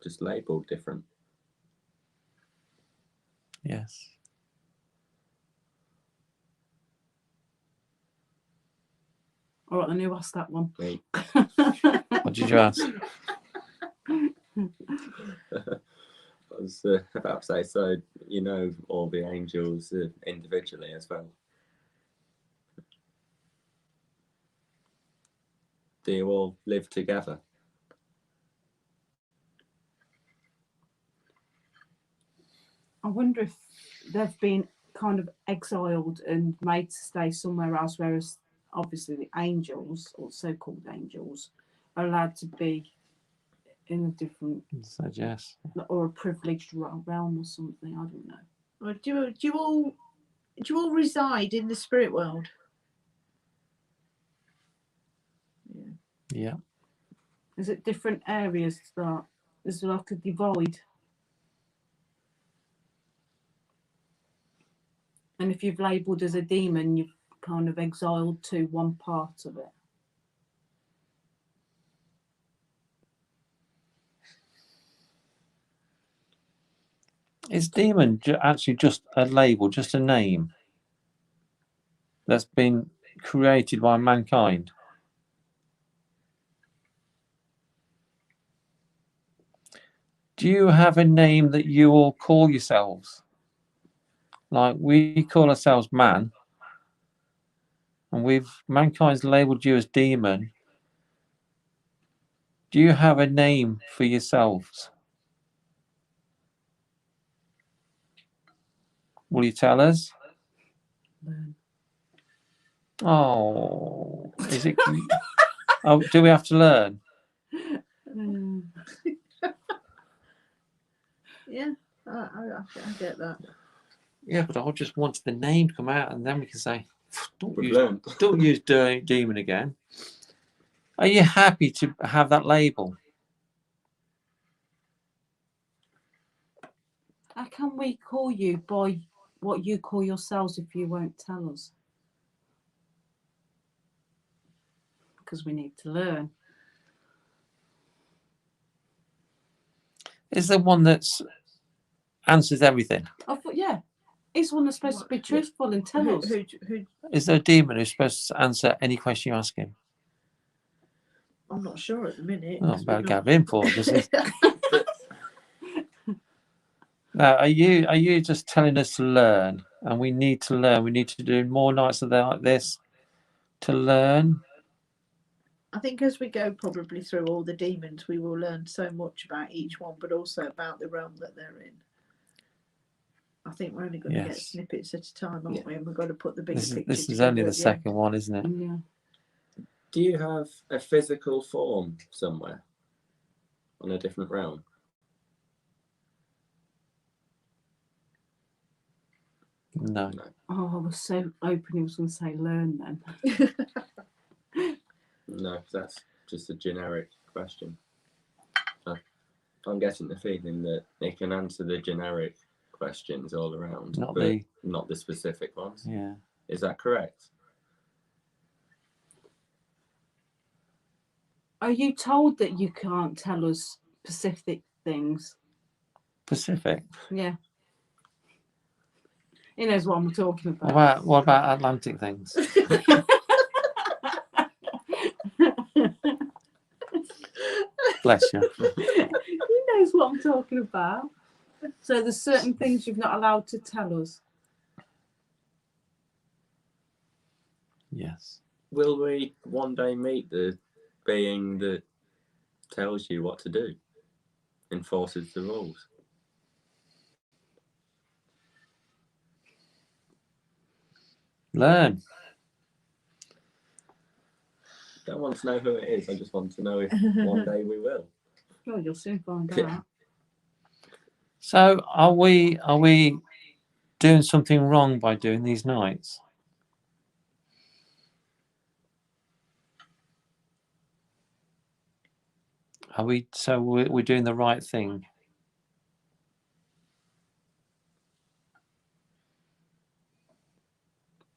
Just labelled different? Yes. All right, then who asked that one? Me. What did you ask? I was about to say, so you know all the angels individually as well. Do you all live together? I wonder if they've been kind of exiled and made to stay somewhere else, whereas obviously the angels, or so-called angels, are allowed to be in a different, Said yes. or a privileged realm or something. I don't know. Or do you all reside in the spirit world? Yeah. Yeah. Is it different areas that is like a divide? And if you've labelled as a demon, you've kind of exiled to one part of it. Is demon actually just a label, just a name that's been created by mankind? Do you have a name that you all call yourselves? Like we call ourselves man, and mankind's labelled you as demon. Do you have a name for yourselves? Will you tell us? Oh, is it? Oh, do we have to learn? Yeah, I get that. Yeah, but I just wanted the name to come out, and then we can say, don't We've use learned. don't use demon again. Are you happy to have that label? How can we call you by what you call yourselves if you won't tell us? Because we need to learn. Is there one that's answers everything? I thought, yeah, he's one that's supposed to be truthful and tell us. Who? Is there a demon who's supposed to answer any question you ask him? I'm not sure at the minute. Oh, 'cause better we've get not- him for this. Now, are you just telling us to learn, and we need to learn? We need to do more nights of like this to learn. I think as we go probably through all the demons, we will learn so much about each one, but also about the realm that they're in. I think we're only going to get Yes. snippets at a time, aren't we? And we've got to put the bigger picture This is together only at the the second end. one, isn't it? Yeah. Do you have a physical form somewhere on a different realm? No. Oh, I was so hoping he was going to say learn then. No, that's just a generic question. I'm getting the feeling that it can answer the generic questions all around, Not but not the specific ones. Yeah. Is that correct? Are you told that you can't tell us specific things? Pacific. Yeah. He knows what I'm talking about. What about Atlantic things? Bless you. He knows what I'm talking about. So there's certain things you've not allowed to tell us. Yes. Will we one day meet the being that tells you what to do, enforces the rules? Learn. Don't want to know who it is. I just want to know if one day we will. Well, you'll soon find out. So are we doing something wrong by doing these nights? Are we? So we're doing the right thing.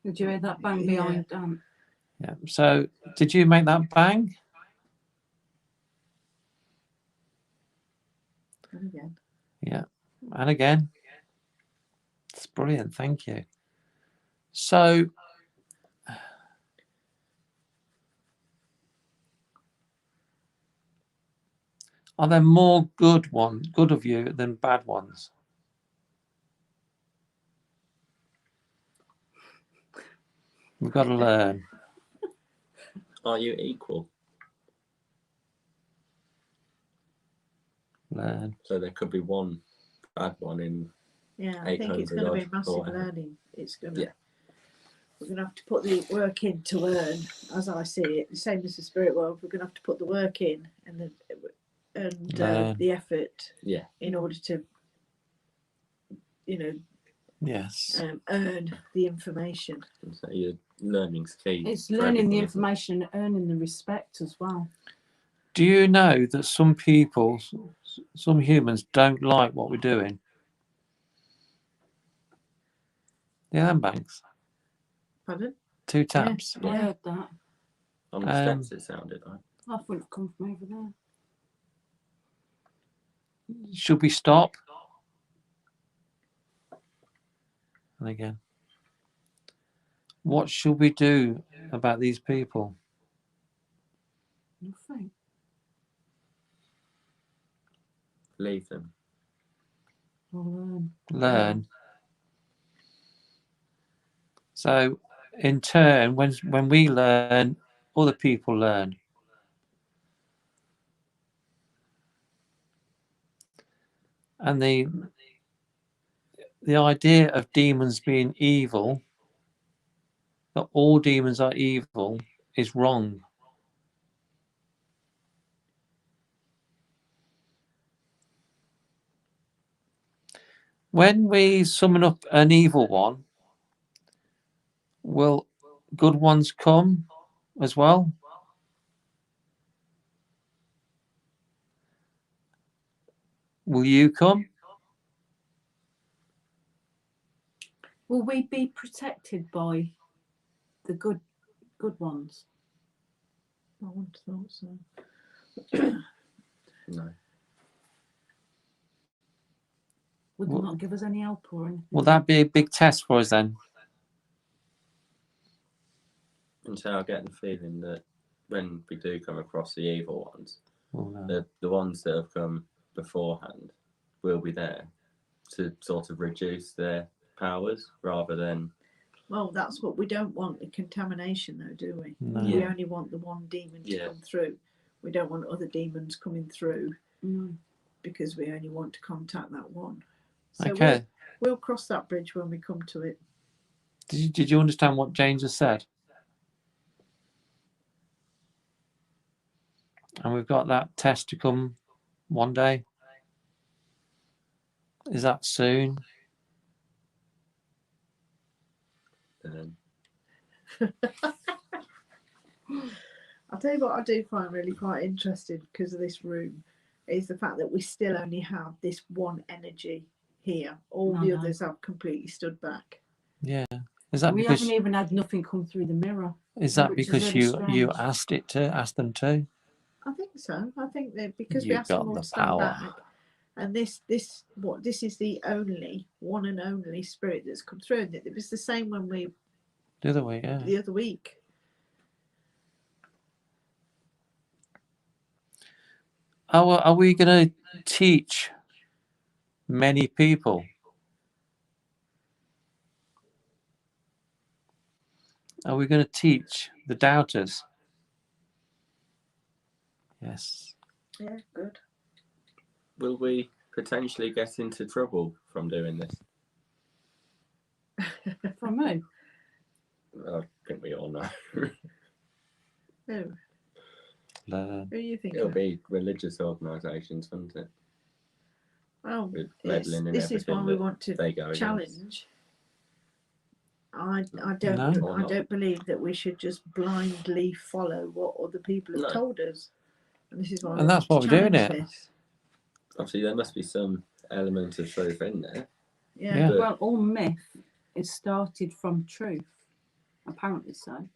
Did you hear that bang behind Dan? Yeah. So did you make that bang? And again. Yeah. And again. It's brilliant. Thank you. So are there more good of you than bad ones? We've got to learn. Are you equal? Learn. So there could be one bad one in. Yeah, I think it's going to be massive learning. It's going to. Yeah. We're going to have to put the work in to learn, as I see it. The same as the spirit world, we're going to have to put the work in, and then and Learn. the effort Yeah. in order to, you know, Yes. earn the information. And so your learning's key. It's for learning the everything, isn't it? information, earning the respect as well. Do you know that some people, some humans, don't like what we're doing? The land banks. Pardon? 2 taps. I heard that. On the steps it sounded like. I thought it come from over there. Should we stop? And again, what should we do about these people? Nothing. Leave them. Well, Learn. So, in turn, when we learn, other people learn. And the idea of demons being evil, that all demons are evil, is wrong. When we summon up an evil one, will good ones come as well? Will you come? will we be protected by the good ones? I wouldn't have thought so. No. Would they not give us any help or anything? Will that be a big test for us then? And so I get the feeling that when we do come across the evil ones, Oh, no. the ones that have come beforehand will be there to sort of reduce their powers rather than. Well, that's what we don't want, the contamination though, do we? No. We Yeah. only want the one demon to Yeah. come through. We don't want other demons coming through Mm. because we only want to contact that one. So Okay. we'll cross that bridge when we come to it. Did you understand what James has said? And we've got that test to come one day. Is that soon? I'll tell you what I do find really quite interesting because of this room is the fact that we still only have this one energy here. All the others have completely stood back. Yeah. Is that We because haven't even had nothing come through the mirror. is that which is because really you strange. asked them to? I think so. I think that because we You asked them got all the to stand power. back, and this is the only one and only spirit that's come through. And it was the same when we The other way, yeah. the other week. Are we going to teach many people? Are we going to teach the doubters? Yes. Yeah, good. Will we potentially get into trouble from doing this? From who? I think we all know. Who? Learn. Who are you thinking? It'll be religious organisations, won't it? Well, With meddling in this is why everything we that want to they go against. challenge. I No. don't believe that we should just blindly follow what other people have No. told us. And this is why And that's why we're doing it. this. Obviously, there must be some element of truth in there. Yeah. Yeah. Well, all myth is started from truth. Apparently so.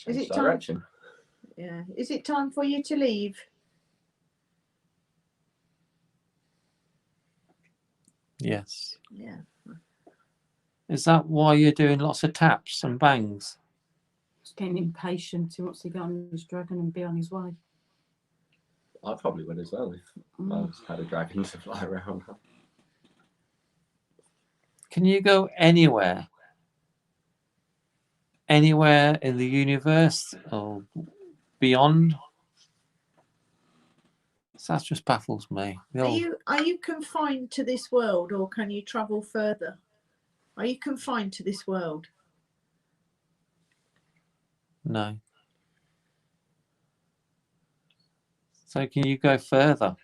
Is Change it time? direction. Yeah. Is it time for you to leave? Yes. Yeah. Is that why you're doing lots of taps and bangs? He's getting impatient. He wants to get on his dragon and be on his way. I probably would as well if I had a dragon to fly around. Can you go anywhere? Anywhere in the universe or beyond? So that just baffles me. Are you confined to this world, or can you travel further? Are you confined to this world? No. So can you go further?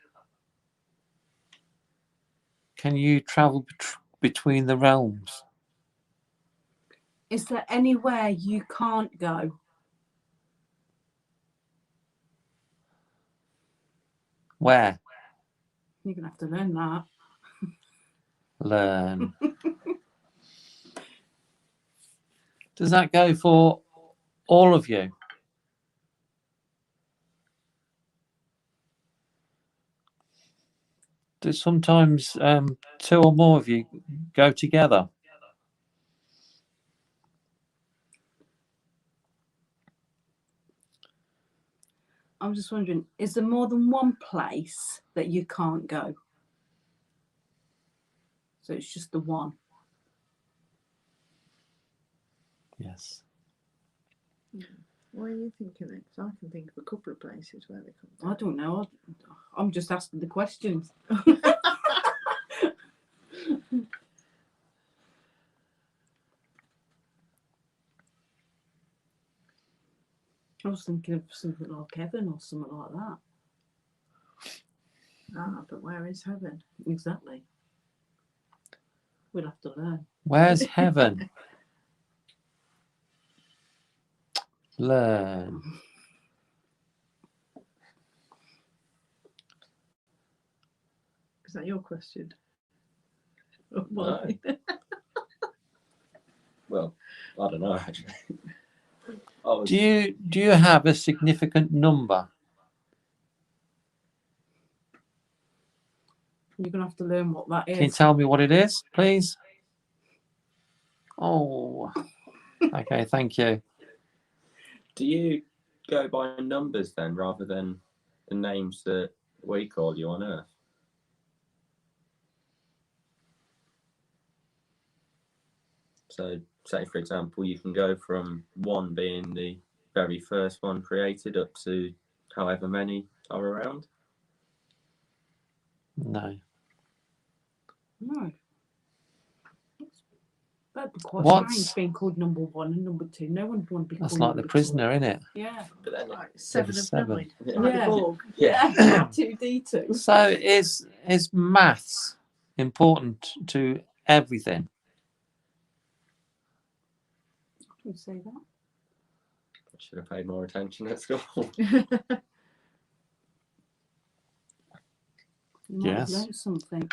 Can you travel between the realms? Is there anywhere you can't go? Where? You're going to have to learn that. Learn. Does that go for all of you? Do sometimes two or more of you go together? I'm just wondering, is there more than one place that you can't go? So it's just the one. Yes. What are you thinking then? 'Cause I can think of a couple of places where they come. I don't know. I'm just asking the questions. I was thinking of something like heaven or something like that. Ah, but where is heaven? Exactly. We'll have to learn. Where's heaven? Learn. Is that your question? Or No. mine? Well, I don't know actually. Do you have a significant number? You're going to have to learn what that is. Can you tell me what it is, please? Oh, okay, thank you. Do you go by numbers then, rather than the names that we call you on Earth? So, say for example, you can go from 1 being the very first one created up to however many are around. No. No. That'd be quite What's- strange being called number 1 and number 2. No one would want to be That's called like the number prisoner, isn't it? 2. Yeah. But then, Like 7 of seven. 9. Yeah. Like Yeah. the Borg. yeah, Yeah. 2D2. So is maths important to everything? I would say that. I should have paid more attention at school. You might have Yes. learned something.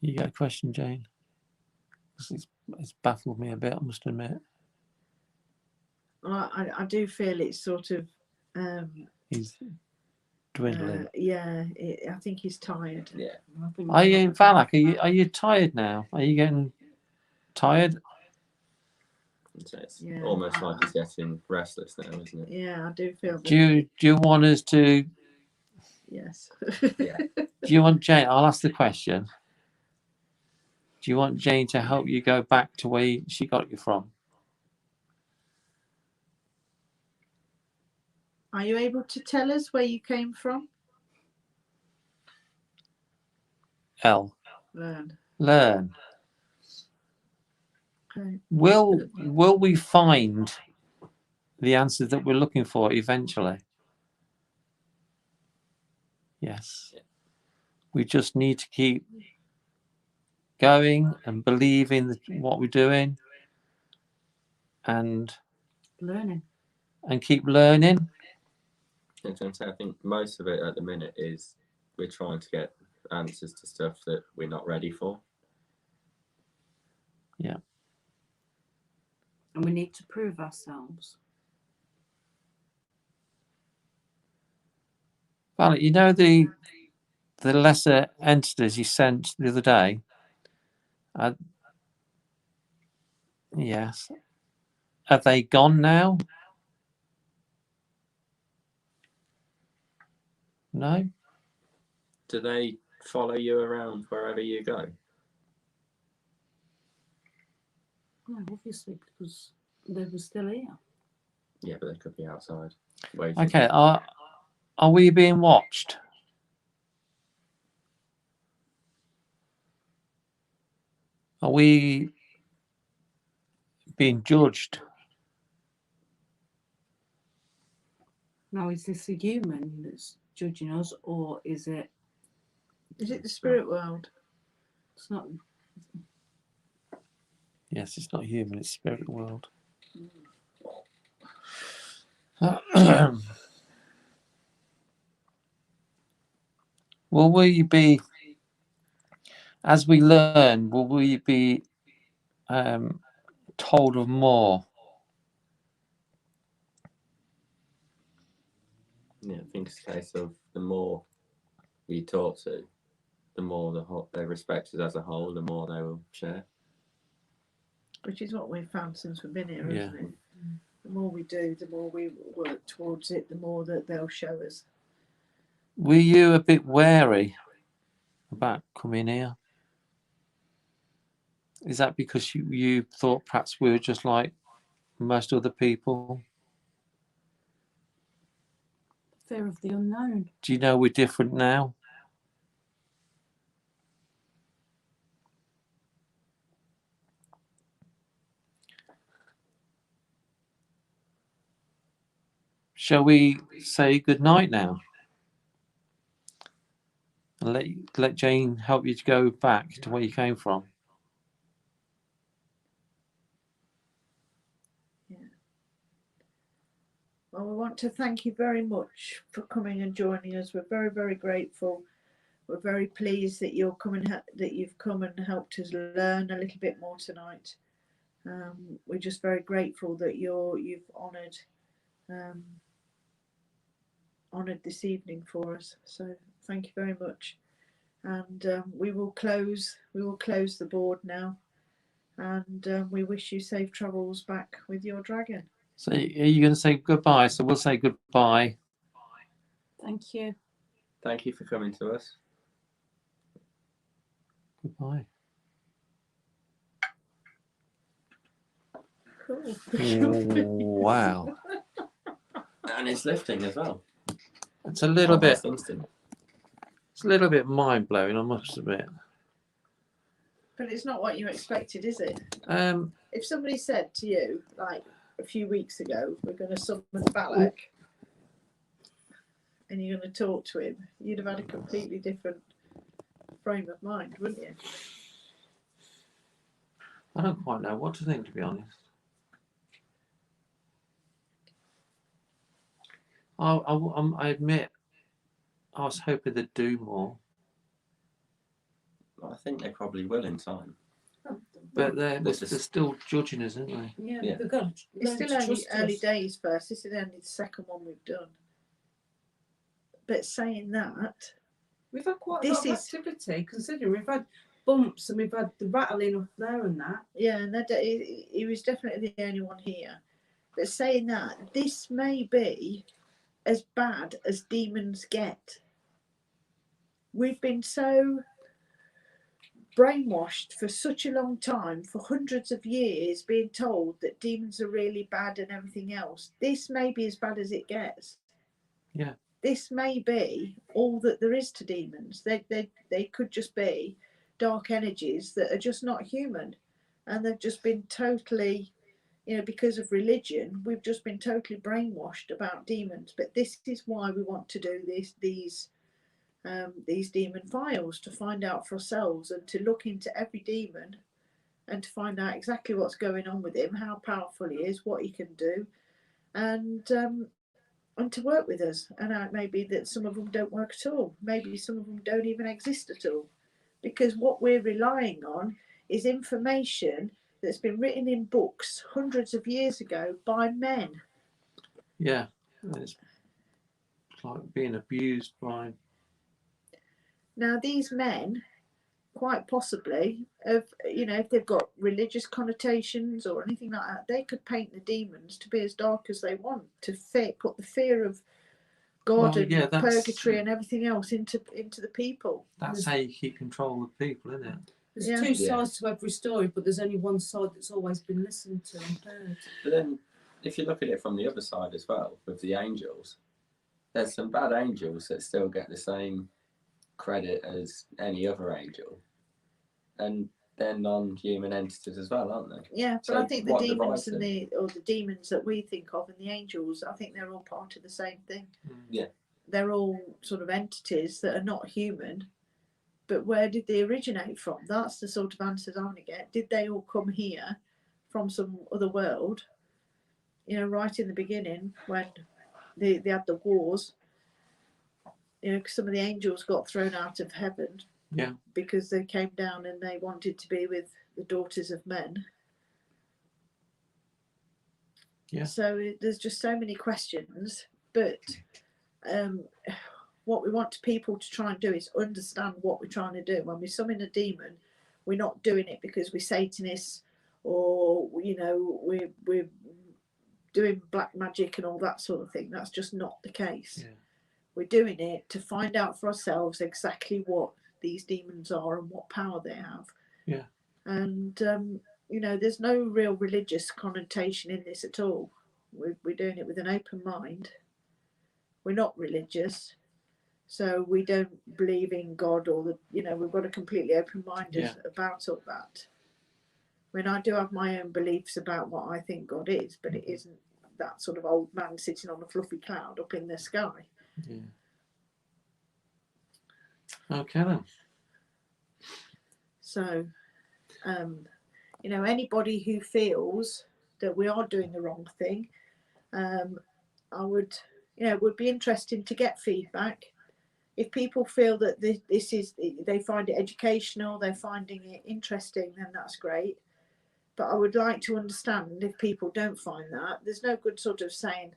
You got a question, Jane? It's baffled me a bit, I must admit. Well, I do feel it's sort of He's dwindling. yeah, I think he's tired. Yeah. I think Are you, VALAC, are you tired now? Are you getting tired? So it's Yeah. almost like he's getting restless now, isn't it? Yeah, I do feel that. Do you want us to? Yes. Yeah. Do you want Jane? I'll ask the question. Do you want Jane to help you go back to where she got you from? Are you able to tell us where you came from? L. Learn. Learn. Okay. Will we find the answers that we're looking for eventually? Yes. We just need to keep going and believing what we're doing and learning. keep learning. I think most of it at the minute is we're trying to get answers to stuff that we're not ready for. Yeah. And we need to prove ourselves. Well, you know the lesser entities you sent the other day? Yes. Are they gone now? No? Do they follow you around wherever you go? No, obviously, because they were still here. Yeah, but they could be outside waiting. Okay, are we being watched? Are we being judged? Now, is this a human that's judging us, or is it? Is it the spirit world? It's not. Yes, it's not human, it's spirit world. Will we be, as we learn, will we be told of more? Yeah, I think it's a case of the more we talk to, the more they respect us as a whole, the more they will share. Which is what we've found since we've been here, Yeah. isn't it? The more we do, the more we work towards it, the more that they'll show us. Were you a bit wary about coming here? Is that because you thought perhaps we were just like most other people? Fear of the unknown. Do you know we're different now? Shall we say good night now? And let Jane help you to go back to where you came from. Well, we want to thank you very much for coming and joining us. We're very, very grateful. We're very pleased that you've come and helped us learn a little bit more tonight. We're just very grateful that you've honoured this evening for us. So thank you very much. And we will close the board now. And we wish you safe travels back with your dragon. So are you going to say goodbye? So we'll say goodbye. Thank you. Thank you for coming to us. Goodbye. Cool. Wow. And it's lifting as well. It's a little bit. Instant. It's a little bit mind blowing, I must admit. But it's not what you expected, is it? Um, If somebody said to you, like a few weeks ago, we're going to summon VALAC, and you're going to talk to him, you'd have had a completely different frame of mind, wouldn't you? I don't quite know what to think, to be honest. I admit, I was hoping they'd do more, I think they probably will in time. but they're still judging us, aren't they? Yeah. They've got to It's learn still to only trust early us. days first. This is only the second one we've done. But saying that, We've had quite a This lot of is- activity, considering we've had bumps and we've had the rattling up there and that. yeah, and that he was definitely the only one here. But saying that, this may be as bad as demons get. We've been so brainwashed for such a long time, for hundreds of years, being told that demons are really bad and everything else. This may be as bad as it gets. Yeah. This may be all that there is to demons. They could just be dark energies that are just not human, and they've just been totally, because of religion, we've just been totally brainwashed about demons. But this is why we want to do these demon files, to find out for ourselves and to look into every demon and to find out exactly what's going on with him, how powerful he is, what he can do, and to work with us. And it may be that some of them don't work at all. Maybe some of them don't even exist at all, because what we're relying on is information that's been written in books hundreds of years ago by men. Yeah. It's like being abused by. Now, these men, quite possibly, if they've got religious connotations or anything like that, they could paint the demons to be as dark as they want, to put the fear of God and purgatory and everything else into the people. That's how you keep control of people, isn't it? There's two sides to every story, but there's only one side that's always been listened to and heard. But then, if you look at it from the other side as well, with the angels, there's some bad angels that still get the same credit as any other angel. And they're non-human entities as well, aren't they? Yeah, but So I think the what are the demons right and the demons that we think of and the angels, I think they're all part of the same thing. Yeah. They're all sort of entities that are not human. But where did they originate from? That's the sort of answers I want to get. Did they all come here from some other world? You know, right in the beginning when they had the wars. You know, some of the angels got thrown out of heaven. Yeah. Because they came down and they wanted to be with the daughters of men. Yeah. So there's just so many questions, but what we want people to try and do is understand what we're trying to do. When we summon a demon, we're not doing it because we're Satanists or, you know, we're doing black magic and all that sort of thing. That's just not the case. Yeah. We're doing it to find out for ourselves exactly what these demons are and what power they have. Yeah. And you know, there's no real religious connotation in this at all. We're doing it with an open mind. We're not religious, so we don't believe in God or the, you know, we've got a completely open mind about all that. I mean, I do have my own beliefs about what I think God is, but it isn't that sort of old man sitting on a fluffy cloud up in the sky. Yeah. Okay then. So, you know, anybody who feels that we are doing the wrong thing, I would, you know, it would be interesting to get feedback. If people feel that this is, they find it educational, they're finding it interesting, then that's great. But I would like to understand if people don't find that. There's no good sort of saying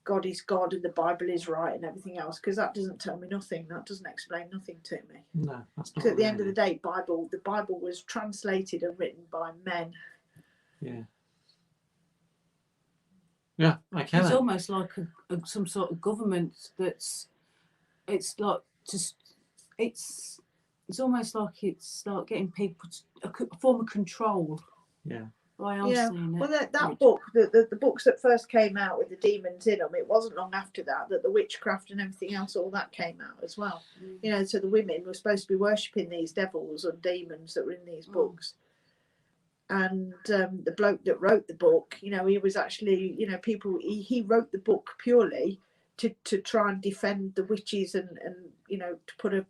God is God and the Bible is right and everything else, because that doesn't tell me nothing. That doesn't explain nothing to me. No, that's not. Because at the end of the day, the Bible was translated and written by men. Yeah. Yeah, okay. It's Then. almost like some sort of government it's like just it's almost like it's like getting people to a form of control. Yeah. I'm seeing it. Well, that book, the books that first came out with the demons in them, it wasn't long after that the witchcraft and everything else, all that came out as well. You know, so the women were supposed to be worshipping these devils or demons that were in these books. And the bloke that wrote the book, you know, he was actually, you know, he wrote the book purely to try and defend the witches and you know, to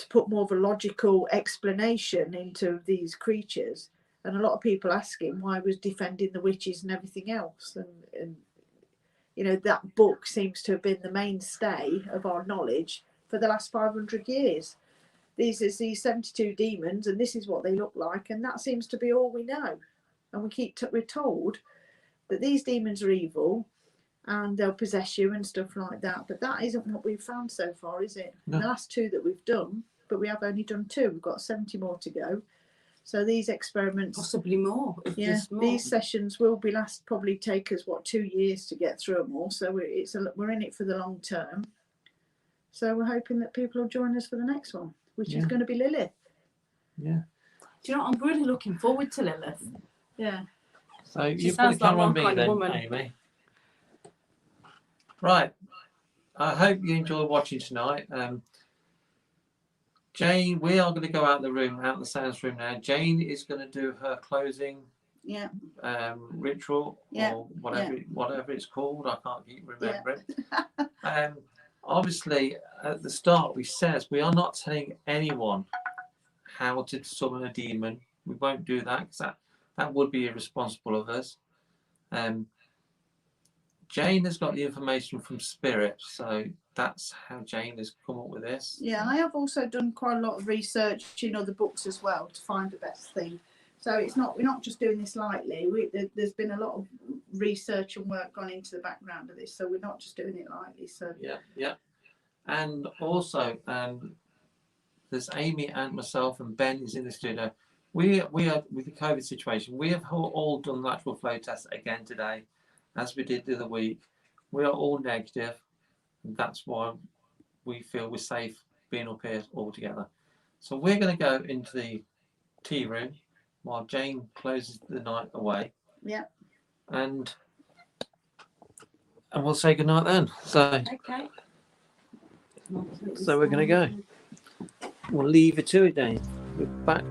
put more of a logical explanation into these creatures. And a lot of people ask him why he was defending the witches and everything else. And you know, that book seems to have been the mainstay of our knowledge for the last 500 years. These 72 demons, and this is what they look like, and that seems to be all we know. And we're told that these demons are evil and they'll possess you and stuff like that. But that isn't what we've found so far, is it? No. The last 2 that we've done, but we have only done 2. We've got 70 more to go. So these experiments, possibly more. These sessions will probably take us 2 years to get through them all. So we're in it for the long term. So we're hoping that people will join us for the next one, which is going to be Lilith. Yeah. Do you know what? I'm really looking forward to Lilith. Yeah. So you put the camera on me then, Amy. Right. I hope you enjoyed watching tonight. Jane, we are going to go out the sounds room now. Jane is going to do her closing ritual or whatever it's called. I can't keep remembering. Obviously, at the start, we said we are not telling anyone how to summon a demon. We won't do that because that would be irresponsible of us. Jane has got the information from Spirit, so that's how Jane has come up with this. Yeah, I have also done quite a lot of research in other books as well to find the best thing. So we're not just doing this lightly. There's been a lot of research and work gone into the background of this, so we're not just doing it lightly. So yeah, and also there's Amy and myself and Ben is in the studio. We are with the COVID situation. We have all done lateral flow tests again today, as we did the other week. We are all negative, and that's why we feel we're safe being up here all together. So we're going to go into the tea room while Jane closes the night away. Yeah. And we'll say goodnight then. So okay. So we're going to go. We'll leave it to it, Jane. we're back